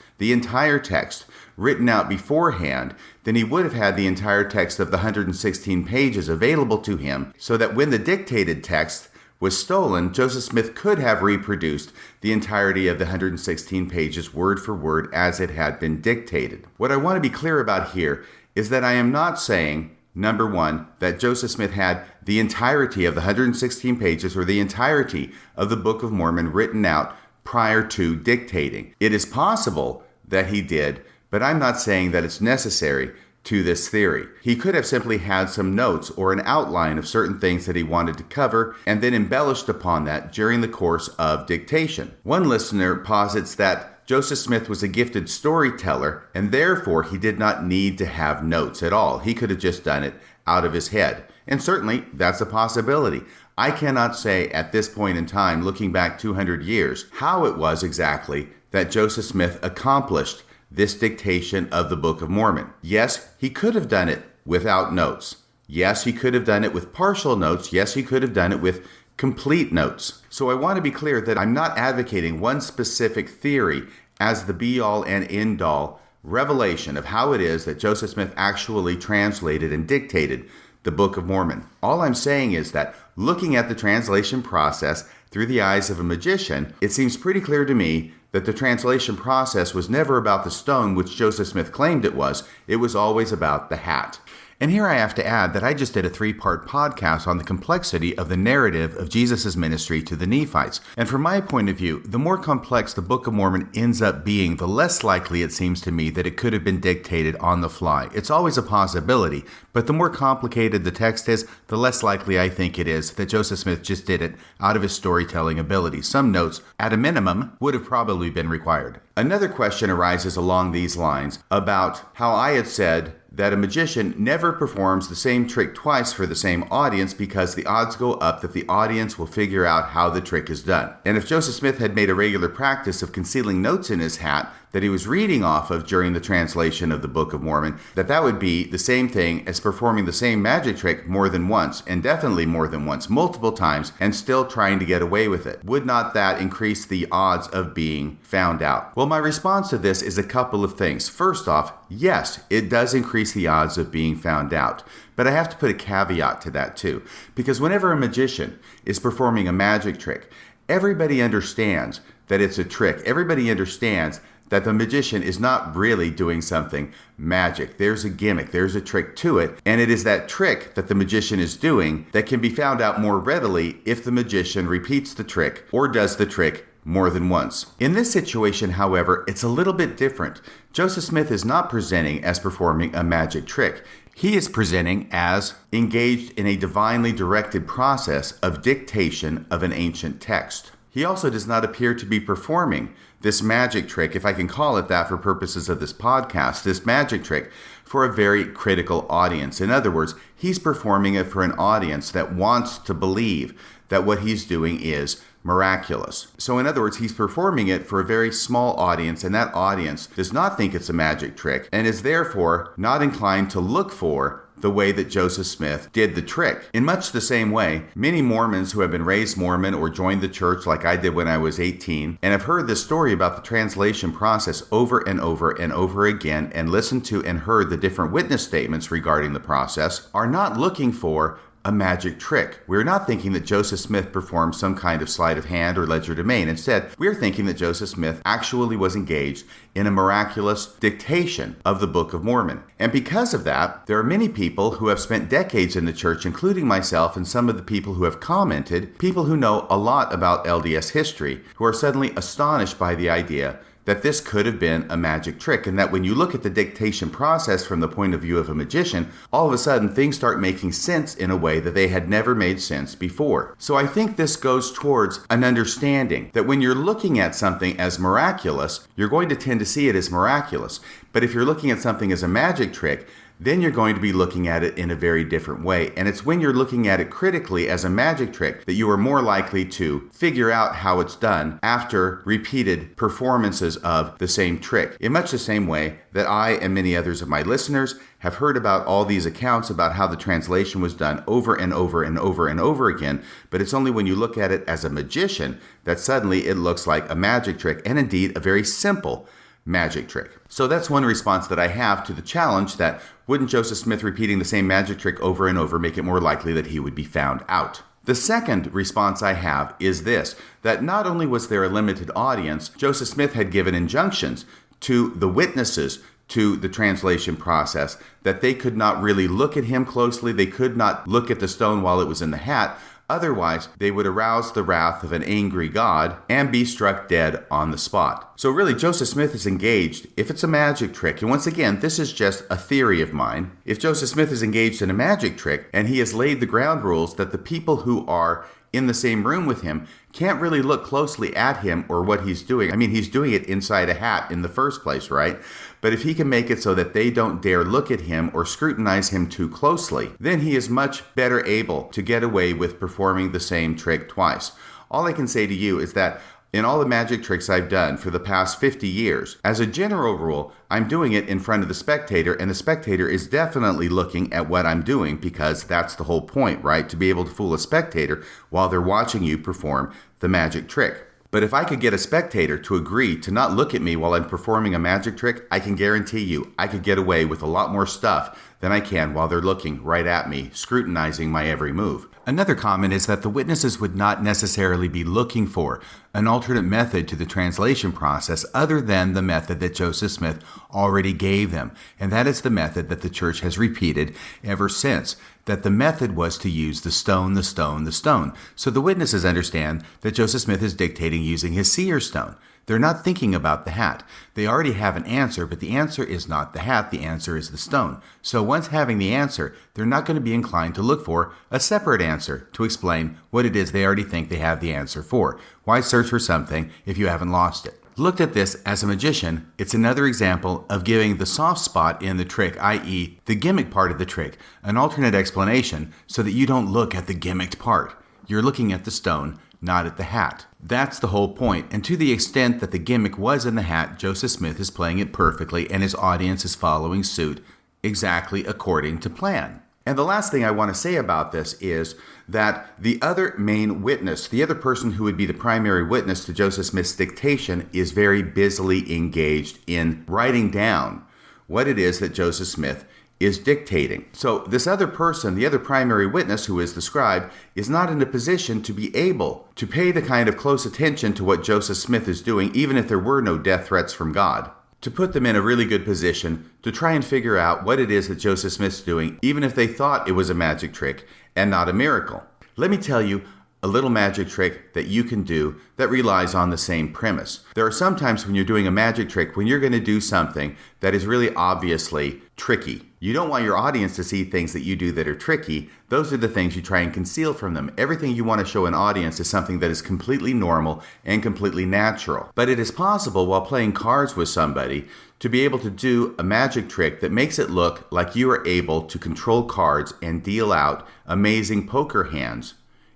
written out beforehand, then he would have had the entire text of the 116 pages available to him, so that when the dictated text was stolen, Joseph Smith could have reproduced the entirety of the 116 pages word for word as it had been dictated. What I want to be clear about here is that I am not saying, number 1, that Joseph Smith had the entirety of the 116 pages or the entirety of the Book of Mormon written out prior to dictating. It is possible that he did, but I'm not saying that it's necessary to this theory. He could have simply had some notes or an outline of certain things that he wanted to cover and then embellished upon that during the course of dictation. One listener posits that Joseph Smith was a gifted storyteller and therefore he did not need to have notes at all. He could have just done it out of his head. And certainly that's a possibility. I cannot say at this point in time, looking back 200 years, how it was exactly that Joseph Smith accomplished this dictation of the Book of Mormon. Yes, he could have done it without notes. Yes, he could have done it with partial notes. Yes, he could have done it with complete notes. So I want to be clear that I'm not advocating one specific theory as the be-all and end-all revelation of how it is that Joseph Smith actually translated and dictated the Book of Mormon. All I'm saying is that looking at the translation process through the eyes of a magician, it seems pretty clear to me that the translation process was never about the stone, which Joseph Smith claimed it was. It was always about the hat. And here I have to add that I just did a 3-part podcast on the complexity of the narrative of Jesus' ministry to the Nephites. And from my point of view, the more complex the Book of Mormon ends up being, the less likely it seems to me that it could have been dictated on the fly. It's always a possibility, but the more complicated the text is, the less likely I think it is that Joseph Smith just did it out of his storytelling ability. Some notes, at a minimum, would have probably been required. Another question arises along these lines about how I had said that a magician never performs the same trick twice for the same audience because the odds go up that the audience will figure out how the trick is done. And if Joseph Smith had made a regular practice of concealing notes in his hat that he was reading off of during the translation of the Book of Mormon, that would be the same thing as performing the same magic trick more than once, and definitely more than once, multiple times, and still trying to get away with it. Would not that increase the odds of being found out? Well, my response to this is a couple of things. First off, yes, it does increase the odds of being found out. But I have to put a caveat to that too, because whenever a magician is performing a magic trick, everybody understands that it's a trick. Everybody understands that the magician is not really doing something magic. There's a gimmick, there's a trick to it, and it is that trick that the magician is doing that can be found out more readily if the magician repeats the trick or does the trick more than once. In this situation, however, it's a little bit different. Joseph Smith is not presenting as performing a magic trick. He is presenting as engaged in a divinely directed process of dictation of an ancient text. He also does not appear to be performing this magic trick, if I can call it that for purposes of this podcast, this magic trick for a very critical audience. In other words, he's performing it for an audience that wants to believe that what he's doing is miraculous. So in other words, he's performing it for a very small audience, and that audience does not think it's a magic trick and is therefore not inclined to look for the way that Joseph Smith did the trick. In much the same way, many Mormons who have been raised Mormon or joined the church like I did when I was 18 and have heard this story about the translation process over and over and over again and listened to and heard the different witness statements regarding the process are not looking for a magic trick. We're not thinking that Joseph Smith performed some kind of sleight of hand or legerdemain. Instead, we're thinking that Joseph Smith actually was engaged in a miraculous dictation of the Book of Mormon. And because of that, there are many people who have spent decades in the church, including myself and some of the people who have commented, people who know a lot about LDS history, who are suddenly astonished by the idea that this could have been a magic trick, and that when you look at the dictation process from the point of view of a magician, all of a sudden things start making sense in a way that they had never made sense before. So I think this goes towards an understanding that when you're looking at something as miraculous, you're going to tend to see it as miraculous. But if you're looking at something as a magic trick, then you're going to be looking at it in a very different way. And it's when you're looking at it critically as a magic trick that you are more likely to figure out how it's done after repeated performances of the same trick. In much the same way that I and many others of my listeners have heard about all these accounts about how the translation was done over and over and over and over again, but it's only when you look at it as a magician that suddenly it looks like a magic trick, and indeed a very simple magic trick. So that's one response that I have to the challenge that wouldn't Joseph Smith repeating the same magic trick over and over make it more likely that he would be found out? The second response I have is this, that not only was there a limited audience, Joseph Smith had given injunctions to the witnesses to the translation process that they could not really look at him closely, they could not look at the stone while it was in the hat, otherwise, they would arouse the wrath of an angry God and be struck dead on the spot. So really, Joseph Smith is engaged, if it's a magic trick, and once again, this is just a theory of mine, if Joseph Smith is engaged in a magic trick and he has laid the ground rules that the people who are in the same room with him can't really look closely at him or what he's doing. I mean, he's doing it inside a hat in the first place, right? But if he can make it so that they don't dare look at him or scrutinize him too closely, then he is much better able to get away with performing the same trick twice. All I can say to you is that in all the magic tricks I've done for the past 50 years, as a general rule, I'm doing it in front of the spectator, and the spectator is definitely looking at what I'm doing because that's the whole point, right? To be able to fool a spectator while they're watching you perform the magic trick. But if I could get a spectator to agree to not look at me while I'm performing a magic trick, I can guarantee you I could get away with a lot more stuff than I can while they're looking right at me, scrutinizing my every move. Another comment is that the witnesses would not necessarily be looking for an alternate method to the translation process other than the method that Joseph Smith already gave them, and that is the method that the church has repeated ever since, that the method was to use the stone, the stone, the stone. So the witnesses understand that Joseph Smith is dictating using his Seer Stone. They're not thinking about the hat. They already have an answer, but the answer is not the hat, the answer is the stone. So once having the answer, they're not going to be inclined to look for a separate answer to explain what it is they already think they have the answer for. Why search for something if you haven't lost it? Looked at this as a magician, it's another example of giving the soft spot in the trick, i.e. the gimmick part of the trick, an alternate explanation so that you don't look at the gimmicked part. You're looking at the stone, not at the hat. That's the whole point, and to the extent that the gimmick was in the hat, Joseph Smith is playing it perfectly and his audience is following suit exactly according to plan. And the last thing I want to say about this is that the other main witness, the other person who would be the primary witness to Joseph Smith's dictation, is very busily engaged in writing down what it is that Joseph Smith is dictating. So this other person, the other primary witness, who is the scribe, is not in a position to be able to pay the kind of close attention to what Joseph Smith is doing, even if there were no death threats from God, to put them in a really good position to try and figure out what it is that Joseph Smith's doing, even if they thought it was a magic trick and not a miracle. Let me tell you a little magic trick that you can do that relies on the same premise. There are some times when you're doing a magic trick when you're going to do something that is really obviously tricky. You don't want your audience to see things that you do that are tricky. Those are the things you try and conceal from them. Everything you want to show an audience is something that is completely normal and completely natural. But it is possible while playing cards with somebody to be able to do a magic trick that makes it look like you are able to control cards and deal out amazing poker hands,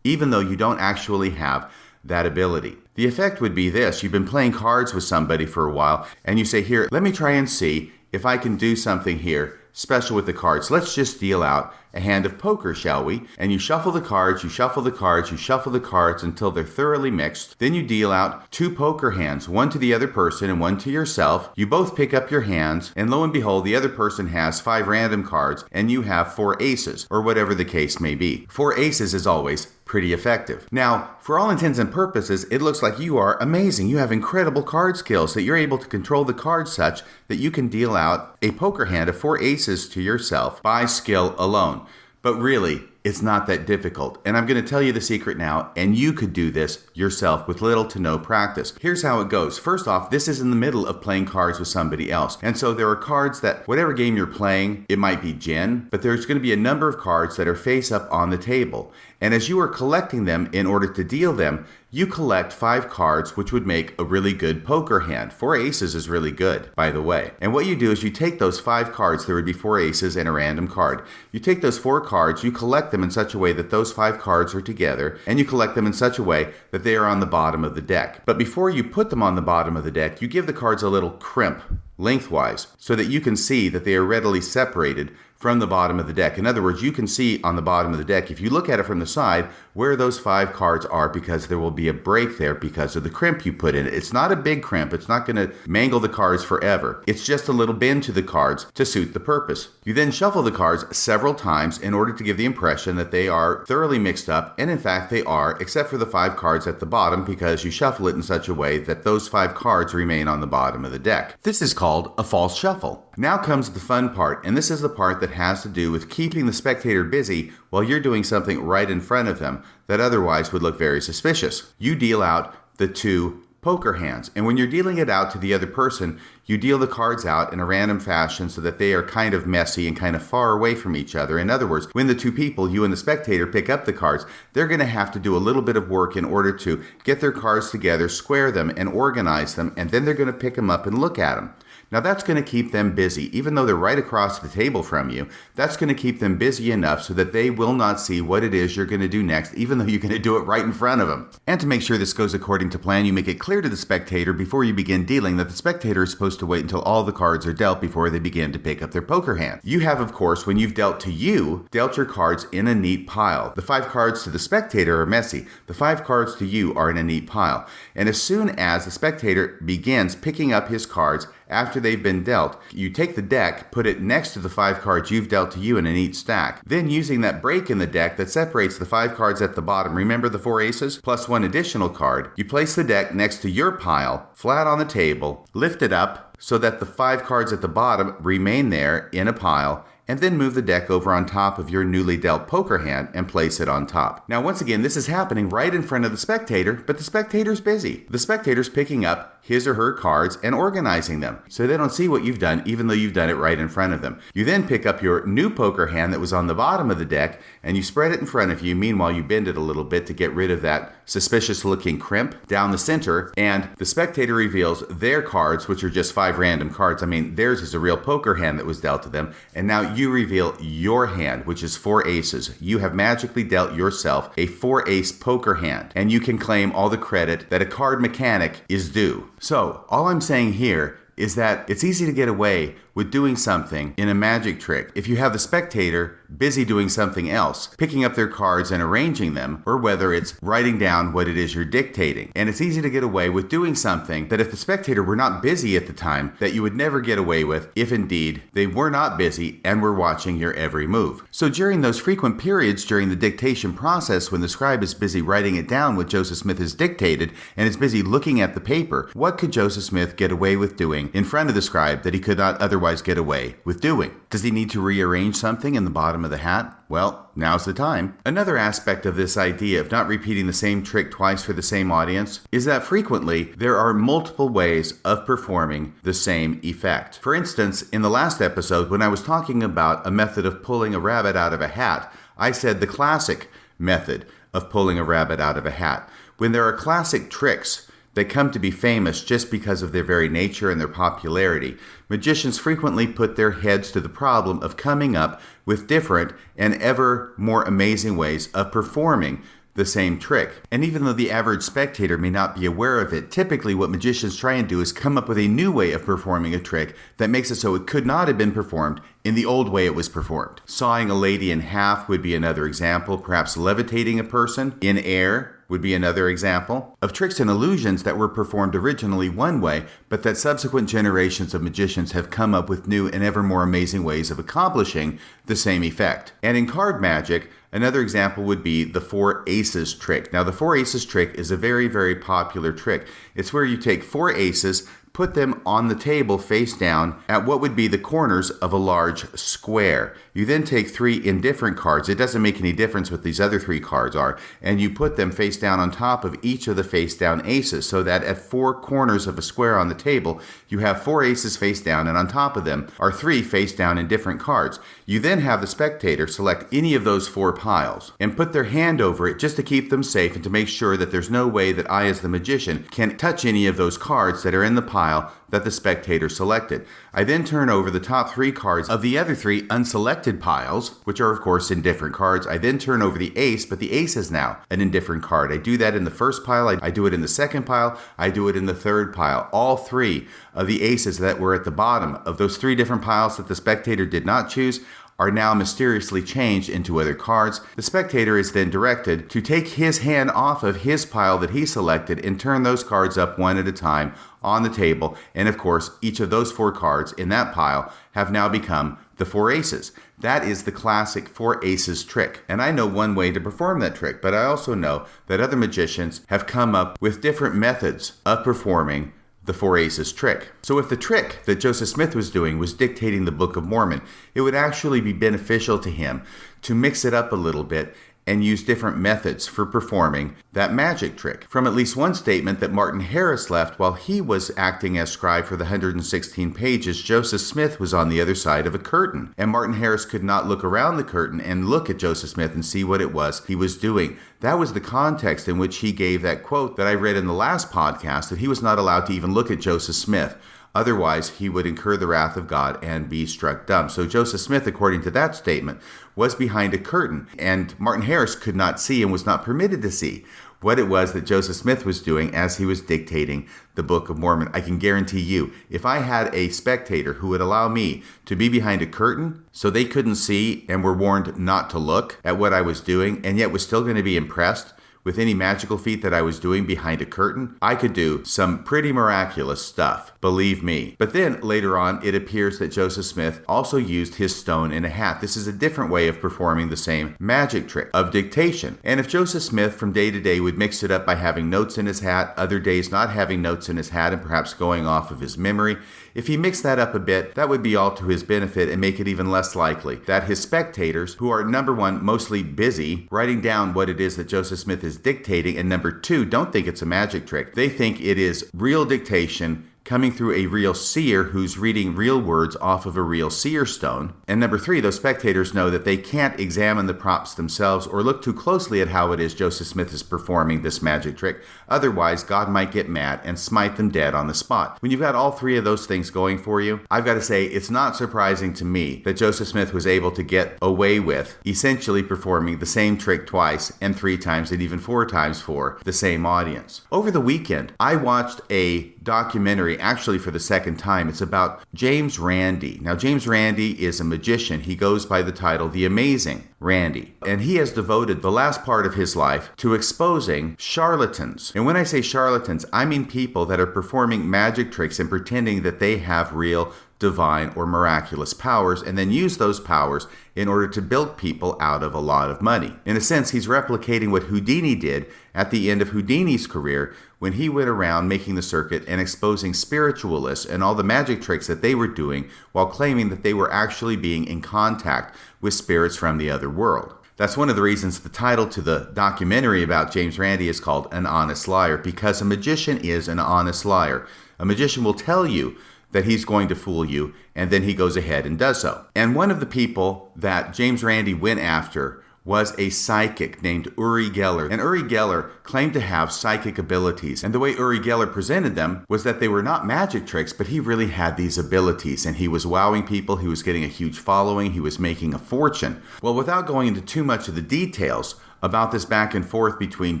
even though you don't actually have that ability. The effect would be this. You've been playing cards with somebody for a while, and you say, here, let me try and see if I can do something here special with the cards. Let's just deal out a hand of poker, shall we? And you shuffle the cards, you shuffle the cards, you shuffle the cards until they're thoroughly mixed. Then you deal out 2 poker hands, one to the other person and one to yourself. You both pick up your hands, and lo and behold, the other person has 5 random cards, and you have 4 aces, or whatever the case may be. 4 aces is always pretty effective. Now, for all intents and purposes, it looks like you are amazing. You have incredible card skills, that you're able to control the cards such that you can deal out a poker hand of 4 aces to yourself by skill alone. But really, it's not that difficult. And I'm going to tell you the secret now, and you could do this yourself with little to no practice. Here's how it goes. First off, this is in the middle of playing cards with somebody else. And so there are cards that, whatever game you're playing, it might be gin, but there's going to be a number of cards that are face up on the table. And as you are collecting them in order to deal them, you collect 5 cards, which would make a really good poker hand. 4 aces is really good, by the way. And what you do is you take those 5 cards, there would be 4 aces and a random card. You take those 4 cards, you collect them in such a way that those 5 cards are together, and you collect them in such a way that they are on the bottom of the deck. But before you put them on the bottom of the deck, you give the cards a little crimp lengthwise so that you can see that they are readily separated from the bottom of the deck. In other words, you can see on the bottom of the deck, if you look at it from the side, where those 5 cards are, because there will be a break there because of the crimp you put in it. It's not a big crimp. It's not going to mangle the cards forever. It's just a little bend to the cards to suit the purpose. You then shuffle the cards several times in order to give the impression that they are thoroughly mixed up, and in fact they are, except for the 5 cards at the bottom, because you shuffle it in such a way that those 5 cards remain on the bottom of the deck. This is called a false shuffle. Now comes the fun part, and this is the part that has to do with keeping the spectator busy while you're doing something right in front of them that otherwise would look very suspicious. You deal out the 2 poker hands, and when you're dealing it out to the other person, you deal the cards out in a random fashion so that they are kind of messy and kind of far away from each other. In other words, when the 2 people, you and the spectator, pick up the cards, they're going to have to do a little bit of work in order to get their cards together, square them, and organize them, and then they're going to pick them up and look at them. Now that's going to keep them busy. Even though they're right across the table from you, that's going to keep them busy enough so that they will not see what it is you're going to do next, even though you're going to do it right in front of them. And to make sure this goes according to plan, you make it clear to the spectator before you begin dealing that the spectator is supposed to wait until all the cards are dealt before they begin to pick up their poker hand. You have, of course, when you've dealt to you, dealt your cards in a neat pile. The 5 cards to the spectator are messy. The 5 cards to you are in a neat pile. And as soon as the spectator begins picking up his cards, after they've been dealt, you take the deck, put it next to the 5 cards you've dealt to you in a neat stack. Then using that break in the deck that separates the 5 cards at the bottom, remember the 4 aces, plus 1 additional card, you place the deck next to your pile, flat on the table, lift it up so that the 5 cards at the bottom remain there in a pile, and then move the deck over on top of your newly dealt poker hand and place it on top. Now, once again, this is happening right in front of the spectator, but the spectator's busy. The spectator's picking up his or her cards and organizing them, so they don't see what you've done, even though you've done it right in front of them. You then pick up your new poker hand that was on the bottom of the deck, and you spread it in front of you. Meanwhile, you bend it a little bit to get rid of that suspicious-looking crimp down the center, and the spectator reveals their cards, which are just 5 random cards. I mean, theirs is a real poker hand that was dealt to them, and now you reveal your hand, which is 4 aces. You have magically dealt yourself a 4-ace poker hand, and you can claim all the credit that a card mechanic is due. So, all I'm saying here is that it's easy to get away with doing something in a magic trick if you have the spectator busy doing something else, picking up their cards and arranging them, or whether it's writing down what it is you're dictating. And it's easy to get away with doing something that if the spectator were not busy at the time, that you would never get away with if indeed they were not busy and were watching your every move. So during those frequent periods during the dictation process when the scribe is busy writing it down what Joseph Smith has dictated and is busy looking at the paper, what could Joseph Smith get away with doing in front of the scribe that he could not otherwise otherwise get away with doing. Does he need to rearrange something in the bottom of the hat? Well, now's the time. Another aspect of this idea of not repeating the same trick twice for the same audience is that frequently there are multiple ways of performing the same effect. For instance, in the last episode, when I was talking about a method of pulling a rabbit out of a hat, I said the classic method of pulling a rabbit out of a hat. When there are classic tricks that come to be famous just because of their very nature and their popularity, magicians frequently put their heads to the problem of coming up with different and ever more amazing ways of performing the same trick. And even though the average spectator may not be aware of it, typically what magicians try and do is come up with a new way of performing a trick that makes it so it could not have been performed in the old way it was performed. Sawing a lady in half would be another example. Perhaps levitating a person in air would be another example of tricks and illusions that were performed originally one way, but that subsequent generations of magicians have come up with new and ever more amazing ways of accomplishing the same effect. And in card magic, another example would be the 4 aces trick. Now, the 4 aces trick is a very, very popular trick. It's where you take 4 aces, put them on the table face down at what would be the corners of a large square. You then take 3 indifferent cards. It doesn't make any difference what these other 3 cards are. And you put them face down on top of each of the face down aces so that at 4 corners of a square on the table, you have 4 aces face down and on top of them are 3 face down indifferent cards. You then have the spectator select any of those 4 piles and put their hand over it just to keep them safe and to make sure that there's no way that I as the magician can touch any of those cards that are in the pile that the spectator selected. I then turn over the top 3 cards of the other 3 unselected piles, which are of course indifferent cards. I then turn over the ace, but the ace is now an indifferent card. I do that in the first pile, I do it in the second pile, I do it in the third pile. All 3 of the aces that were at the bottom of those 3 different piles that the spectator did not choose are now mysteriously changed into other cards. The spectator is then directed to take his hand off of his pile that he selected and turn those cards up one at a time on the table. And of course, each of those 4 cards in that pile have now become the 4 aces. That is the classic 4 aces trick. And I know one way to perform that trick, but I also know that other magicians have come up with different methods of performing the 4 aces trick. So if the trick that Joseph Smith was doing was dictating the Book of Mormon, it would actually be beneficial to him to mix it up a little bit and use different methods for performing that magic trick. From at least one statement that Martin Harris left while he was acting as scribe for the 116 pages, Joseph Smith was on the other side of a curtain, and Martin Harris could not look around the curtain and look at Joseph Smith and see what it was he was doing. That was the context in which he gave that quote that I read in the last podcast, that he was not allowed to even look at Joseph Smith. Otherwise, he would incur the wrath of God and be struck dumb. So Joseph Smith, according to that statement, was behind a curtain, and Martin Harris could not see and was not permitted to see what it was that Joseph Smith was doing as he was dictating the Book of Mormon. I can guarantee you, if I had a spectator who would allow me to be behind a curtain so they couldn't see and were warned not to look at what I was doing, and yet was still going to be impressed with any magical feat that I was doing behind a curtain, I could do some pretty miraculous stuff, believe me. But then later on, it appears that Joseph Smith also used his stone in a hat. This is a different way of performing the same magic trick of dictation. And if Joseph Smith from day to day would mix it up by having notes in his hat, other days not having notes in his hat and perhaps going off of his memory, if he mixed that up a bit, that would be all to his benefit and make it even less likely that his spectators, who are number one, mostly busy writing down what it is that Joseph Smith is dictating, and number two, don't think it's a magic trick. They think it is real dictation coming through a real seer who's reading real words off of a real seer stone. And number three, those spectators know that they can't examine the props themselves or look too closely at how it is Joseph Smith is performing this magic trick. Otherwise, God might get mad and smite them dead on the spot. When you've got all three of those things going for you, I've got to say it's not surprising to me that Joseph Smith was able to get away with essentially performing the same trick twice and 3 times and even 4 times for the same audience. Over the weekend, I watched a documentary, actually for the second time. It's about James Randi. Now, James Randi is a magician. He goes by the title The Amazing Randi. And he has devoted the last part of his life to exposing charlatans. And when I say charlatans, I mean people that are performing magic tricks and pretending that they have real divine or miraculous powers and then use those powers in order to bilk people out of a lot of money. In a sense, he's replicating what Houdini did at the end of Houdini's career when he went around making the circuit and exposing spiritualists and all the magic tricks that they were doing while claiming that they were actually being in contact with spirits from the other world. That's one of the reasons the title to the documentary about James Randi is called An Honest Liar, because a magician is an honest liar. A magician will tell you that he's going to fool you, and then he goes ahead and does so. And one of the people that James Randi went after was a psychic named Uri Geller. And Uri Geller claimed to have psychic abilities. And the way Uri Geller presented them was that they were not magic tricks, but he really had these abilities. And he was wowing people, he was getting a huge following, he was making a fortune. Well, without going into too much of the details about this back and forth between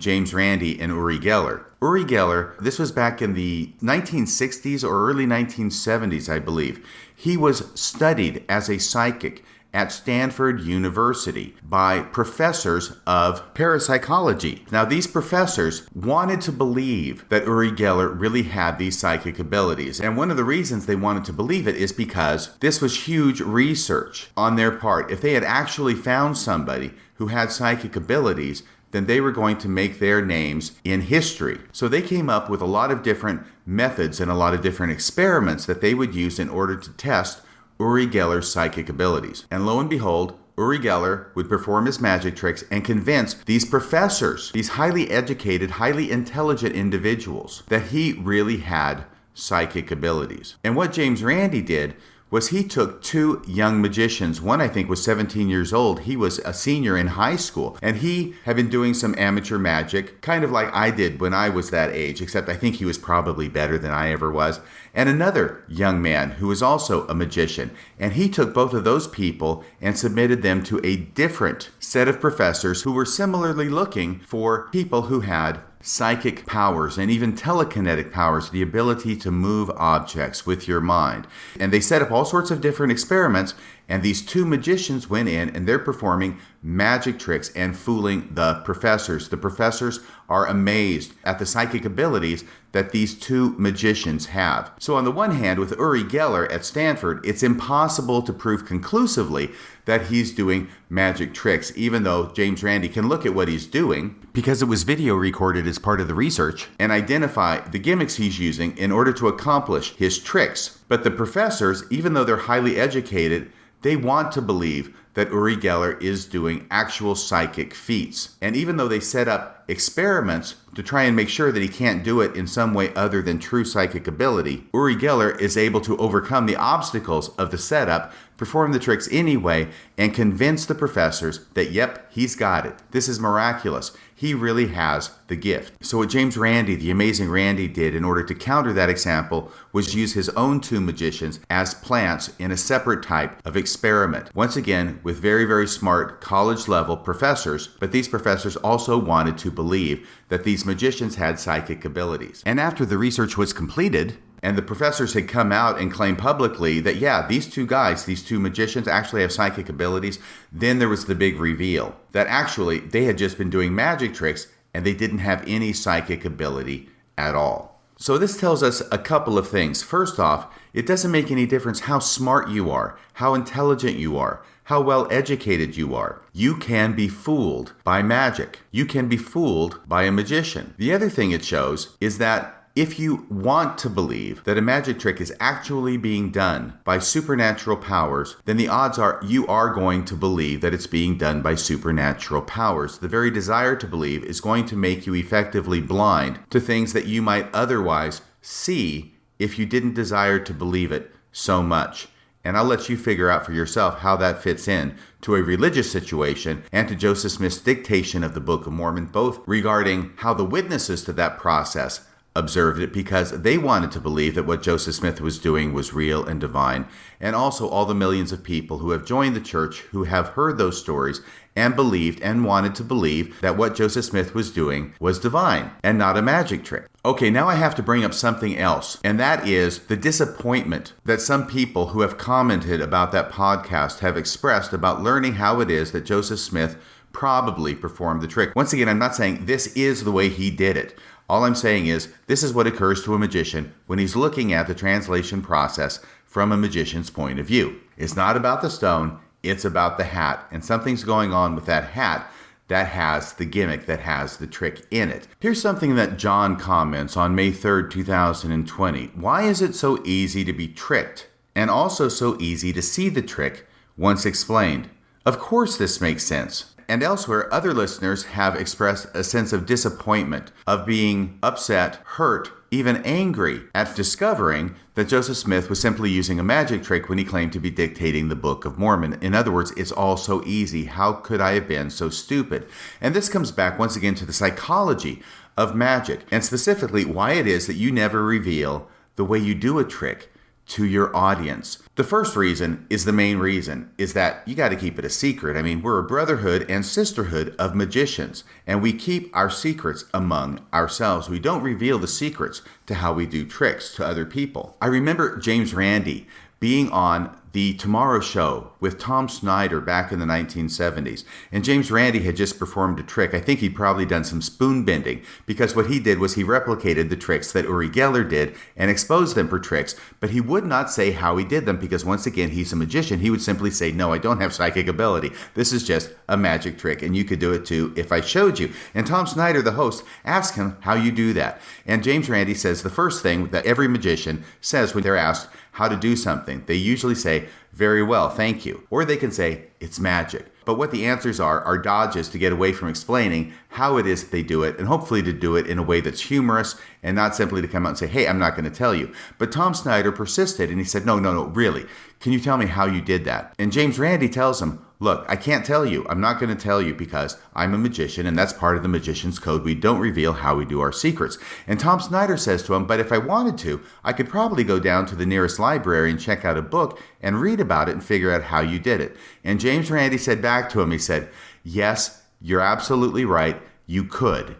James Randi and Uri Geller. Uri Geller, this was back in the 1960s or early 1970s, I believe. He was studied as a psychic at Stanford University by professors of parapsychology. Now, these professors wanted to believe that Uri Geller really had these psychic abilities. And one of the reasons they wanted to believe it is because this was huge research on their part. If they had actually found somebody who had psychic abilities, then they were going to make their names in history. So they came up with a lot of different methods and a lot of different experiments that they would use in order to test Uri Geller's psychic abilities. And lo and behold, Uri Geller would perform his magic tricks and convince these professors, these highly educated, highly intelligent individuals, that he really had psychic abilities. And what James Randi did was he took two young magicians. One, I think, was 17 years old. He was a senior in high school, and he had been doing some amateur magic, kind of like I did when I was that age, except I think he was probably better than I ever was. And another young man who was also a magician, and he took both of those people and submitted them to a different set of professors who were similarly looking for people who had psychic powers and even telekinetic powers, the ability to move objects with your mind. And they set up all sorts of different experiments, and these two magicians went in and they're performing magic tricks and fooling the professors. The professors are amazed at the psychic abilities that these two magicians have. So on the one hand, with Uri Geller at Stanford, it's impossible to prove conclusively that he's doing magic tricks, even though James Randi can look at what he's doing, because it was video recorded as part of the research, and identify the gimmicks he's using in order to accomplish his tricks. But the professors, even though they're highly educated, they want to believe that Uri Geller is doing actual psychic feats. And even though they set up experiments to try and make sure that he can't do it in some way other than true psychic ability, Uri Geller is able to overcome the obstacles of the setup, perform the tricks anyway, and convince the professors that, yep, he's got it. This is miraculous. He really has the gift. So what James Randi, the amazing Randi, did in order to counter that example was use his own two magicians as plants in a separate type of experiment. Once again, with very, very smart college-level professors, but these professors also wanted to believe that these magicians had psychic abilities. And after the research was completed, and the professors had come out and claimed publicly that, yeah, these two guys, these two magicians actually have psychic abilities, then there was the big reveal that actually they had just been doing magic tricks and they didn't have any psychic ability at all. So this tells us a couple of things. First off, it doesn't make any difference how smart you are, how intelligent you are, how well educated you are. You can be fooled by magic. You can be fooled by a magician. The other thing it shows is that if you want to believe that a magic trick is actually being done by supernatural powers, then the odds are you are going to believe that it's being done by supernatural powers. The very desire to believe is going to make you effectively blind to things that you might otherwise see if you didn't desire to believe it so much. And I'll let you figure out for yourself how that fits in to a religious situation and to Joseph Smith's dictation of the Book of Mormon, both regarding how the witnesses to that process observed it because they wanted to believe that what Joseph Smith was doing was real and divine, and also all the millions of people who have joined the church who have heard those stories and believed and wanted to believe that what Joseph Smith was doing was divine and not a magic trick. Okay, now I have to bring up something else, and that is the disappointment that some people who have commented about that podcast have expressed about learning how it is that Joseph Smith probably performed the trick. Once again, I'm not saying this is the way he did it. All I'm saying is this is what occurs to a magician when he's looking at the translation process from a magician's point of view. It's not about the stone, it's about the hat, and something's going on with that hat that has the gimmick, that has the trick in it. Here's something that John comments on May 3rd, 2020. Why is it so easy to be tricked, and also so easy to see the trick once explained? Of course this makes sense. And elsewhere, other listeners have expressed a sense of disappointment, of being upset, hurt, even angry at discovering that Joseph Smith was simply using a magic trick when he claimed to be dictating the Book of Mormon. In other words, it's all so easy. How could I have been so stupid? And this comes back once again to the psychology of magic, and specifically why it is that you never reveal the way you do a trick to your audience. The first reason is the main reason, is that you got to keep it a secret. I mean, we're a brotherhood and sisterhood of magicians, and we keep our secrets among ourselves. We don't reveal the secrets to how we do tricks to other people. I remember James Randi being on the Tomorrow Show with Tom Snyder back in the 1970s. And James Randi had just performed a trick. I think he'd probably done some spoon bending, because what he did was he replicated the tricks that Uri Geller did and exposed them for tricks, but he would not say how he did them, because once again, he's a magician. He would simply say, no, I don't have psychic ability. This is just a magic trick, and you could do it too if I showed you. And Tom Snyder, the host, asked him how you do that. And James Randi says the first thing that every magician says when they're asked how to do something, they usually say, very well, thank you. Or they can say, it's magic. But what the answers are dodges to get away from explaining how it is that they do it, and hopefully to do it in a way that's humorous and not simply to come out and say, hey, I'm not going to tell you. But Tom Snyder persisted, and he said, no, really. Can you tell me how you did that? And James Randi tells him, look, I can't tell you. I'm not going to tell you because I'm a magician, and that's part of the magician's code. We don't reveal how we do our secrets. And Tom Snyder says to him, but if I wanted to, I could probably go down to the nearest library and check out a book and read about it and figure out how you did it. And James Randi said back to him, he said, yes, you're absolutely right. You could.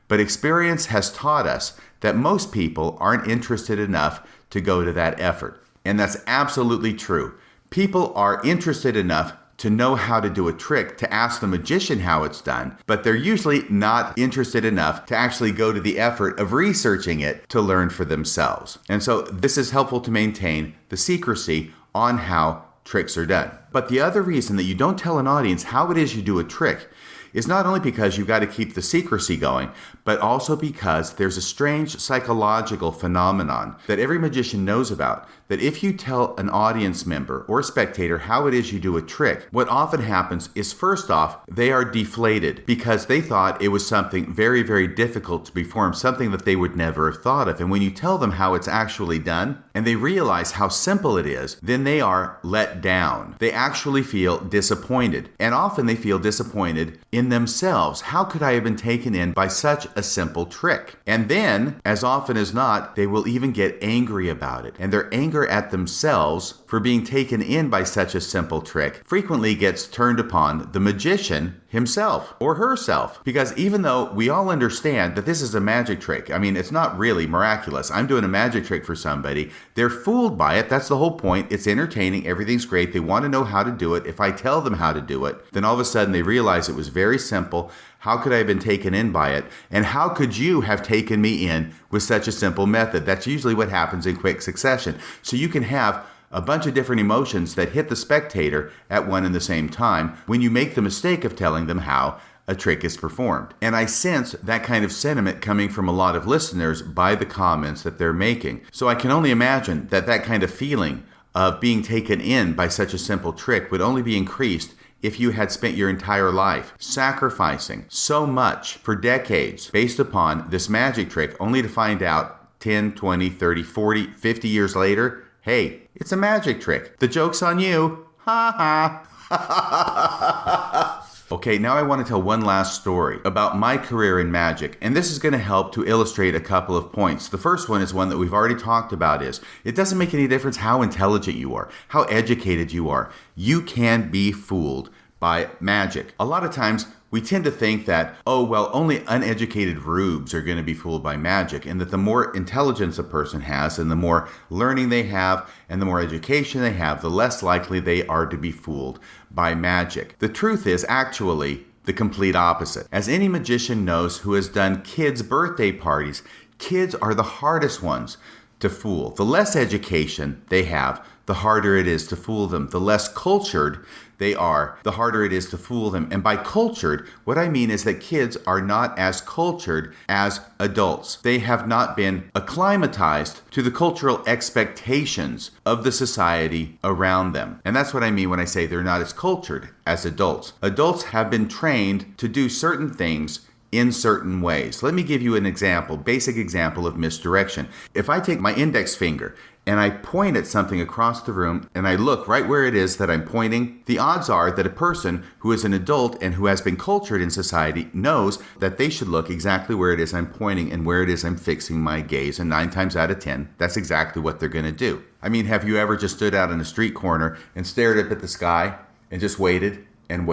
But experience has taught us that most people aren't interested enough to go to that effort. And that's absolutely true. People are interested enough to know how to do a trick, to ask the magician how it's done, but they're usually not interested enough to actually go to the effort of researching it to learn for themselves. And so this is helpful to maintain the secrecy on how tricks are done. But the other reason that you don't tell an audience how it is you do a trick is not only because you've got to keep the secrecy going, but also because there's a strange psychological phenomenon that every magician knows about, that if you tell an audience member or spectator how it is you do a trick, what often happens is, first off, they are deflated because they thought it was something very, very difficult to perform, something that they would never have thought of. And when you tell them how it's actually done, and they realize how simple it is, then they are let down. They actually feel disappointed. And often they feel disappointed in themselves. How could I have been taken in by such a simple trick? And then, as often as not, they will even get angry about it. And their anger at themselves for being taken in by such a simple trick frequently gets turned upon the magician himself or herself. Because even though we all understand that this is a magic trick, I mean, it's not really miraculous. I'm doing a magic trick for somebody. They're fooled by it. That's the whole point. It's entertaining. Everything's great. They want to know how to do it. If I tell them how to do it, then all of a sudden they realize it was very simple. How could I have been taken in by it? And how could you have taken me in with such a simple method? That's usually what happens in quick succession. So you can have a bunch of different emotions that hit the spectator at one and the same time when you make the mistake of telling them how a trick is performed. And I sense that kind of sentiment coming from a lot of listeners by the comments that they're making. So I can only imagine that that kind of feeling of being taken in by such a simple trick would only be increased if you had spent your entire life sacrificing so much for decades based upon this magic trick, only to find out 10, 20, 30, 40, 50 years later, hey, it's a magic trick. The joke's on you. Ha ha. Okay, now I want to tell one last story about my career in magic, and this is going to help to illustrate a couple of points. The first one is one that we've already talked about is, it doesn't make any difference how intelligent you are, how educated you are. You can be fooled by magic. A lot of times, we tend to think that, oh, well, only uneducated rubes are going to be fooled by magic, and that the more intelligence a person has, and the more learning they have, and the more education they have, the less likely they are to be fooled by magic. The truth is actually the complete opposite. As any magician knows who has done kids' birthday parties, kids are the hardest ones to fool. The less education they have, the harder it is to fool them. The less cultured they are, the harder it is to fool them. And by cultured, what I mean is that kids are not as cultured as adults. They have not been acclimatized to the cultural expectations of the society around them. And that's what I mean when I say they're not as cultured as adults. Adults have been trained to do certain things in certain ways. Let me give you an example, basic example of misdirection. If I take my index finger and I point at something across the room and I look right where it is that I'm pointing, the odds are that a person who is an adult and who has been cultured in society knows that they should look exactly where it is I'm pointing and where it is I'm fixing my gaze. And 9 times out of 10, that's exactly what they're going to do. I mean, have you ever just stood out in a street corner and stared up at the sky and just waited and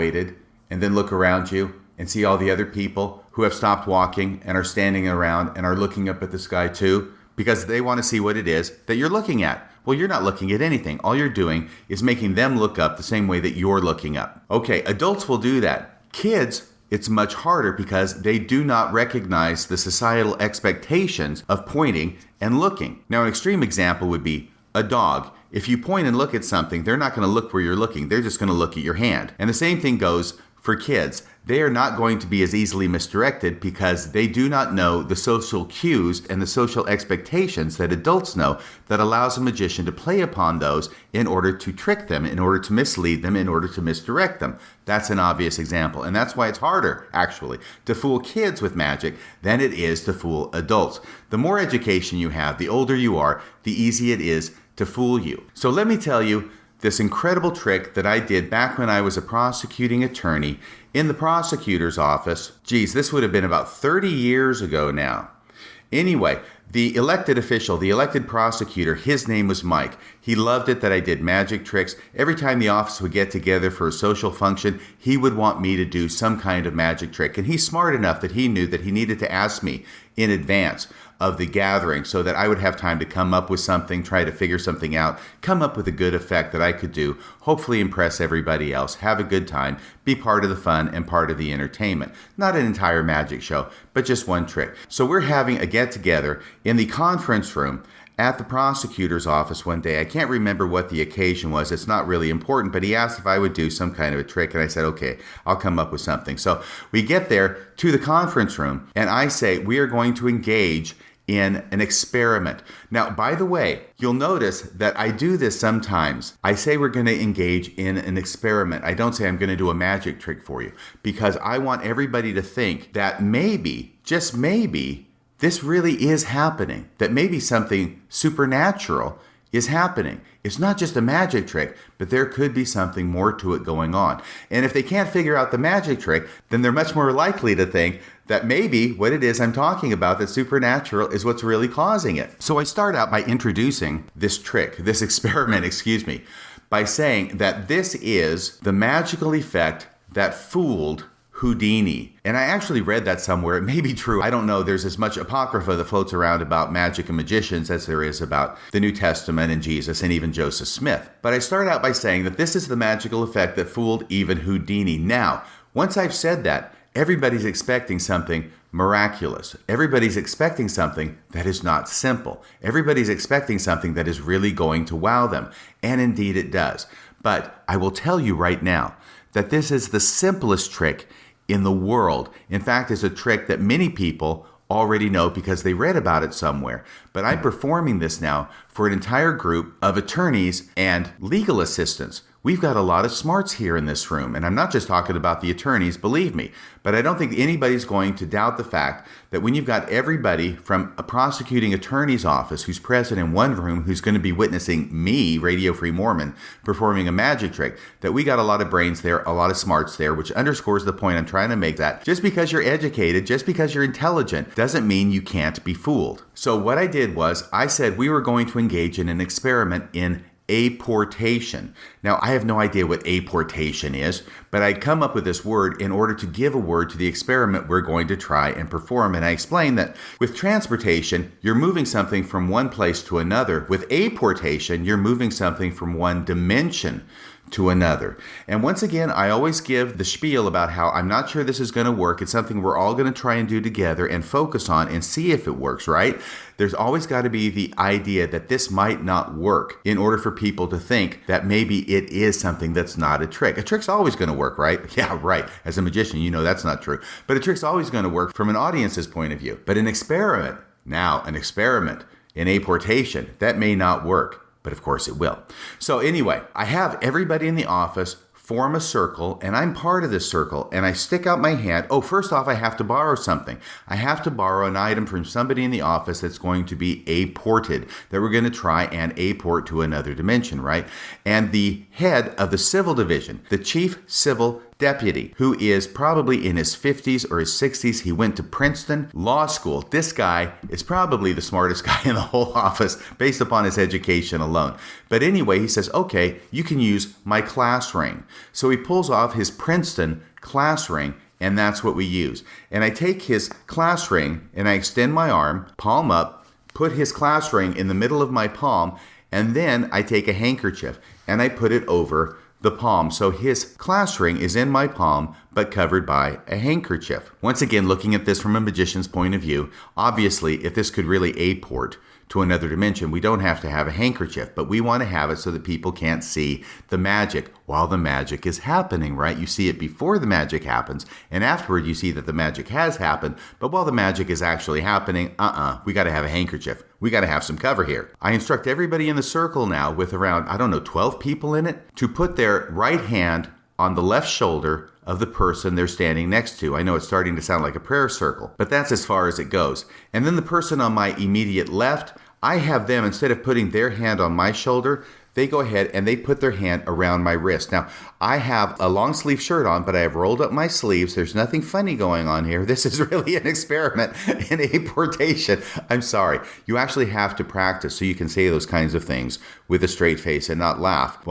then look around you and see all the other people who have stopped walking and are standing around and are looking up at the sky too, because they want to see what it is that you're looking at? Well, you're not looking at anything. All you're doing is making them look up the same way that you're looking up. Okay, adults will do that. Kids, it's much harder because they do not recognize the societal expectations of pointing and looking. Now, an extreme example would be a dog. If you point and look at something, they're not going to look where you're looking. They're just going to look at your hand. And the same thing goes for kids. They are not going to be as easily misdirected because they do not know the social cues and the social expectations that adults know that allows a magician to play upon those in order to trick them, in order to mislead them, in order to misdirect them. That's an obvious example. And that's why it's harder, actually, to fool kids with magic than it is to fool adults. The more education you have, the older you are, the easier it is to fool you. So let me tell you this incredible trick that I did back when I was a prosecuting attorney in the prosecutor's office. Geez, this would have been about 30 years ago now. Anyway, the elected official, the elected prosecutor, his name was Mike. He loved it that I did magic tricks. Every time the office would get together for a social function, he would want me to do some kind of magic trick. And he's smart enough that he knew that he needed to ask me in advance of the gathering so that I would have time to come up with something, try to figure something out, come up with a good effect that I could do, hopefully impress everybody else, have a good time, be part of the fun and part of the entertainment. Not an entire magic show, but just one trick. So we're having a get-together in the conference room at the prosecutor's office one day. I can't remember what the occasion was. It's not really important, but he asked if I would do some kind of a trick, and I said, okay, I'll come up with something. So we get there to the conference room, and I say, we are going to engage in an experiment. Now, by the way, you'll notice that I do this sometimes. I say we're going to engage in an experiment. I don't say I'm going to do a magic trick for you, because I want everybody to think that maybe, just maybe, this really is happening, that maybe something supernatural is happening. It's not just a magic trick, but there could be something more to it going on. And if they can't figure out the magic trick, then they're much more likely to think that maybe what it is I'm talking about that's supernatural is what's really causing it. So I start out by introducing this trick, this experiment, by saying that this is the magical effect that fooled Houdini. And I actually read that somewhere. It may be true. I don't know. There's as much apocrypha that floats around about magic and magicians as there is about the New Testament and Jesus and even Joseph Smith. But I start out by saying that this is the magical effect that fooled even Houdini. Now, once I've said that, everybody's expecting something miraculous. Everybody's expecting something that is not simple. Everybody's expecting something that is really going to wow them. And indeed it does. But I will tell you right now that this is the simplest trick in the world. In fact, it's a trick that many people already know because they read about it somewhere. But I'm performing this now for an entire group of attorneys and legal assistants. We've got a lot of smarts here in this room, and I'm not just talking about the attorneys, believe me, but I don't think anybody's going to doubt the fact that when you've got everybody from a prosecuting attorney's office who's present in one room who's going to be witnessing me, Radio Free Mormon, performing a magic trick, that we got a lot of brains there, a lot of smarts there, which underscores the point I'm trying to make, that just because you're educated, just because you're intelligent, doesn't mean you can't be fooled. So what I did was I said we were going to engage in an experiment in apportation. Now, I have no idea what apportation is, but I'd come up with this word in order to give a word to the experiment we're going to try and perform. And I explained that with transportation, you're moving something from one place to another. With apportation, you're moving something from one dimension to another. And once again, I always give the spiel about how I'm not sure this is going to work. It's something we're all going to try and do together and focus on and see if it works, right? There's always got to be the idea that this might not work in order for people to think that maybe it is something that's not a trick. A trick's always going to work, right? Yeah, right. As a magician, you know that's not true. But a trick's always going to work from an audience's point of view. But an experiment in apportation, that may not work. But of course it will. So anyway, I have everybody in the office form a circle, and I'm part of this circle, and I stick out my hand. Oh, first off, I have to borrow something. I have to borrow an item from somebody in the office that's going to be apported, that we're going to try and apport to another dimension, right? And the head of the civil division, the chief civil deputy, who is probably in his 50s or his 60s. He went to Princeton Law School. This guy is probably the smartest guy in the whole office based upon his education alone. But anyway, he says, okay, you can use my class ring. So he pulls off his Princeton class ring, and that's what we use. And I take his class ring and I extend my arm, palm up, put his class ring in the middle of my palm, and then I take a handkerchief and I put it over the palm. So his class ring is in my palm, but covered by a handkerchief. Once again, looking at this from a magician's point of view, obviously, if this could really apport to another dimension, we don't have to have a handkerchief, but we want to have it so that people can't see the magic while the magic is happening, right? You see it before the magic happens, and afterward you see that the magic has happened, but while the magic is actually happening, we got to have a handkerchief. We got to have some cover here. I instruct everybody in the circle now with around, 12 people in it, to put their right hand on the left shoulder of the person they're standing next to. I know it's starting to sound like a prayer circle, but that's as far as it goes. And then the person on my immediate left, I have them, instead of putting their hand on my shoulder, they go ahead and they put their hand around my wrist. Now, I have a long sleeve shirt on, but I have rolled up my sleeves. There's nothing funny going on here. This is really an experiment in apportation. I'm sorry. You actually have to practice so you can say those kinds of things with a straight face and not laugh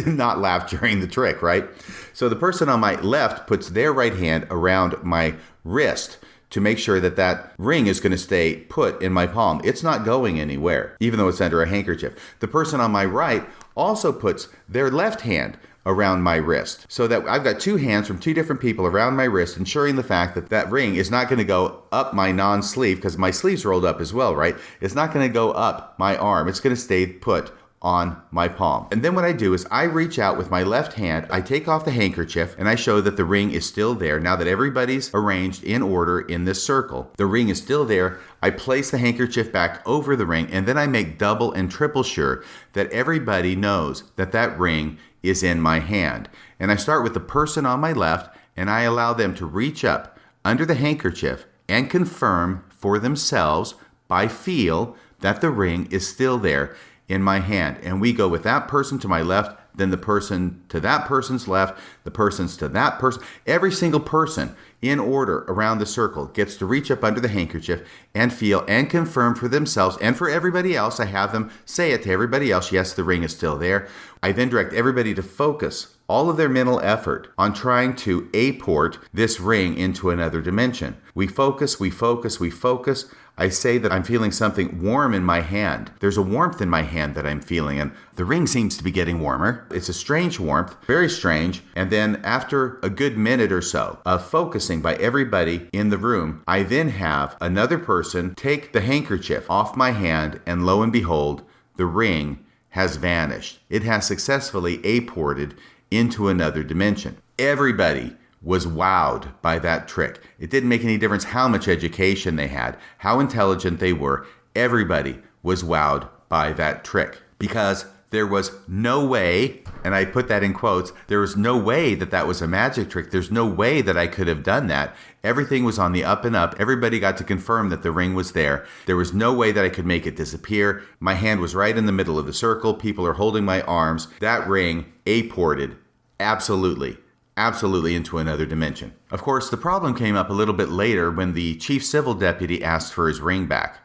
not laugh during the trick, right? So the person on my left puts their right hand around my wrist to make sure that that ring is going to stay put in my palm. It's not going anywhere, even though it's under a handkerchief. The person on my right also puts their left hand around my wrist, so that I've got two hands from two different people around my wrist, ensuring the fact that that ring is not going to go up my non-sleeve, because my sleeve's rolled up as well, right? It's not going to go up my arm. It's going to stay put on my palm. And then what I do is I reach out with my left hand, I take off the handkerchief, and I show that the ring is still there. Now that everybody's arranged in order in this circle, the ring is still there. I place the handkerchief back over the ring, and then I make double and triple sure that everybody knows that that ring is in my hand. And I start with the person on my left, and I allow them to reach up under the handkerchief and confirm for themselves by feel that the ring is still there in my hand. And we go with that person to my left, then the person to that person's left, the person's to that person. Every single person in order around the circle gets to reach up under the handkerchief and feel and confirm for themselves and for everybody else. I have them say it to everybody else. Yes, the ring is still there. I then direct everybody to focus all of their mental effort on trying to apport this ring into another dimension. We focus. I say that I'm feeling something warm in my hand. There's a warmth in my hand that I'm feeling, and the ring seems to be getting warmer. It's a strange warmth, very strange. And then after a good minute or so of focusing by everybody in the room, I then have another person take the handkerchief off my hand, and lo and behold, the ring has vanished. It has successfully apported into another dimension. Everybody was wowed by that trick. It didn't make any difference how much education they had, how intelligent they were. Everybody was wowed by that trick, because there was no way, and I put that in quotes, there was no way that that was a magic trick. There's no way that I could have done that. Everything was on the up and up. Everybody got to confirm that the ring was there. There was no way that I could make it disappear. My hand was right in the middle of the circle. People are holding my arms. That ring apported absolutely into another dimension. Of course, the problem came up a little bit later when the chief civil deputy asked for his ring back.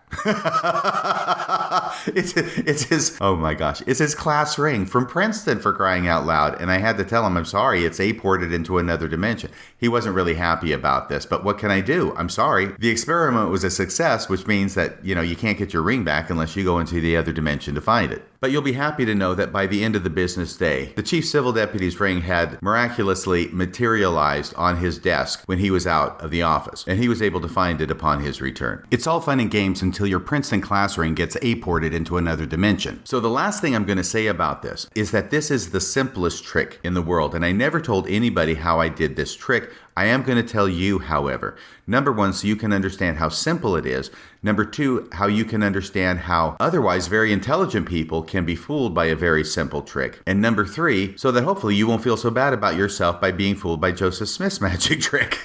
It's his, oh my gosh, it's his class ring from Princeton, for crying out loud. And I had to tell him, I'm sorry, it's aported into another dimension. He wasn't really happy about this, but what can I do? I'm sorry. The experiment was a success, which means that, you can't get your ring back unless you go into the other dimension to find it. But you'll be happy to know that by the end of the business day, the chief civil deputy's ring had miraculously materialized on his desk when he was out of the office, and he was able to find it upon his return. It's all fun and games until your Princeton class ring gets aported into another dimension. So the last thing I'm going to say about this is that this is the simplest trick in the world, and I never told anybody how I did this trick. I am going to tell you, however. Number one, so you can understand how simple it is. Number two, how you can understand how otherwise very intelligent people can be fooled by a very simple trick. And number three, so that hopefully you won't feel so bad about yourself by being fooled by Joseph Smith's magic trick.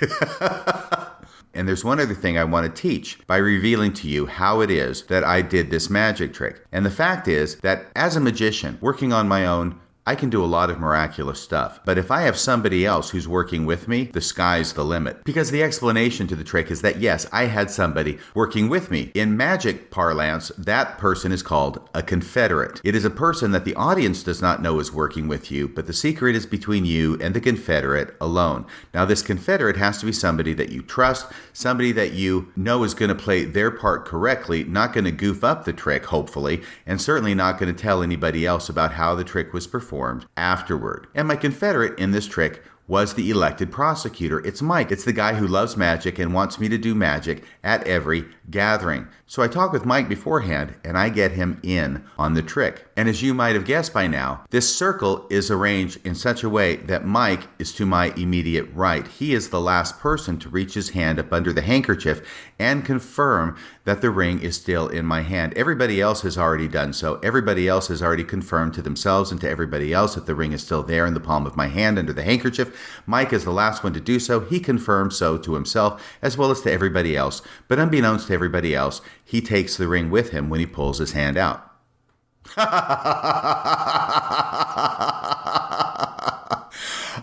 And there's one other thing I want to teach by revealing to you how it is that I did this magic trick. And the fact is that as a magician, working on my own, I can do a lot of miraculous stuff. But if I have somebody else who's working with me, the sky's the limit. Because the explanation to the trick is that, yes, I had somebody working with me. In magic parlance, that person is called a confederate. It is a person that the audience does not know is working with you, but the secret is between you and the confederate alone. Now, this confederate has to be somebody that you trust, somebody that you know is going to play their part correctly, not going to goof up the trick, hopefully, and certainly not going to tell anybody else about how the trick was performed afterward. And my confederate in this trick was the elected prosecutor. It's Mike. It's the guy who loves magic and wants me to do magic at every gathering. So I talk with Mike beforehand and I get him in on the trick. And as you might have guessed by now, this circle is arranged in such a way that Mike is to my immediate right. He is the last person to reach his hand up under the handkerchief and confirm that the ring is still in my hand. Everybody else has already done so. Everybody else has already confirmed to themselves and to everybody else that the ring is still there in the palm of my hand under the handkerchief. Mike is the last one to do so. He confirms so to himself as well as to everybody else. But unbeknownst to everybody else, he takes the ring with him when he pulls his hand out.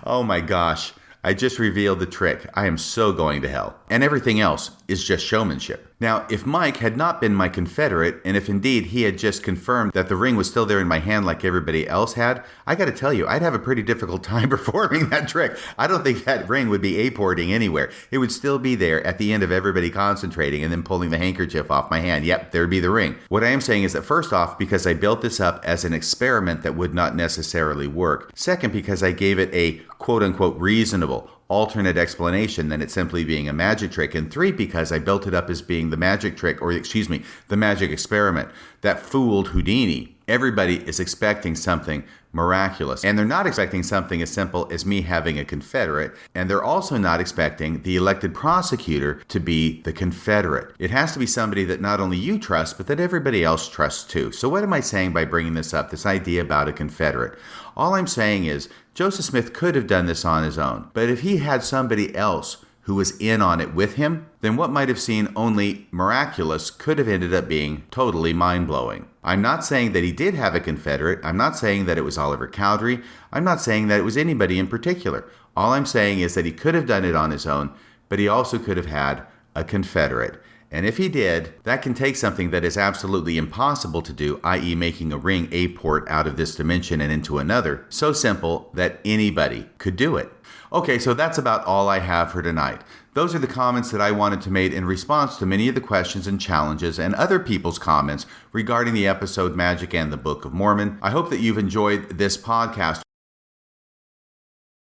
Oh my gosh. I just revealed the trick. I am so going to hell. And everything else is just showmanship. Now, if Mike had not been my confederate, and if indeed he had just confirmed that the ring was still there in my hand like everybody else had, I got to tell you, I'd have a pretty difficult time performing that trick. I don't think that ring would be aporting anywhere. It would still be there at the end of everybody concentrating and then pulling the handkerchief off my hand. Yep, there'd be the ring. What I am saying is that first off, because I built this up as an experiment that would not necessarily work. Second, because I gave it a quote-unquote reasonable alternate explanation than it simply being a magic trick. And three, because I built it up as being the magic trick, or the magic experiment that fooled Houdini. Everybody is expecting something miraculous. And they're not expecting something as simple as me having a confederate. And they're also not expecting the elected prosecutor to be the confederate. It has to be somebody that not only you trust, but that everybody else trusts too. So what am I saying by bringing this up, this idea about a confederate? All I'm saying is Joseph Smith could have done this on his own. But if he had somebody else who was in on it with him, then what might have seemed only miraculous could have ended up being totally mind-blowing. I'm not saying that he did have a confederate. I'm not saying that it was Oliver Cowdery. I'm not saying that it was anybody in particular. All I'm saying is that he could have done it on his own, but he also could have had a confederate. And if he did, that can take something that is absolutely impossible to do, i.e. making a ring aport out of this dimension and into another, so simple that anybody could do it. Okay, so that's about all I have for tonight. Those are the comments that I wanted to make in response to many of the questions and challenges and other people's comments regarding the episode Magic and the Book of Mormon. I hope that you've enjoyed this podcast.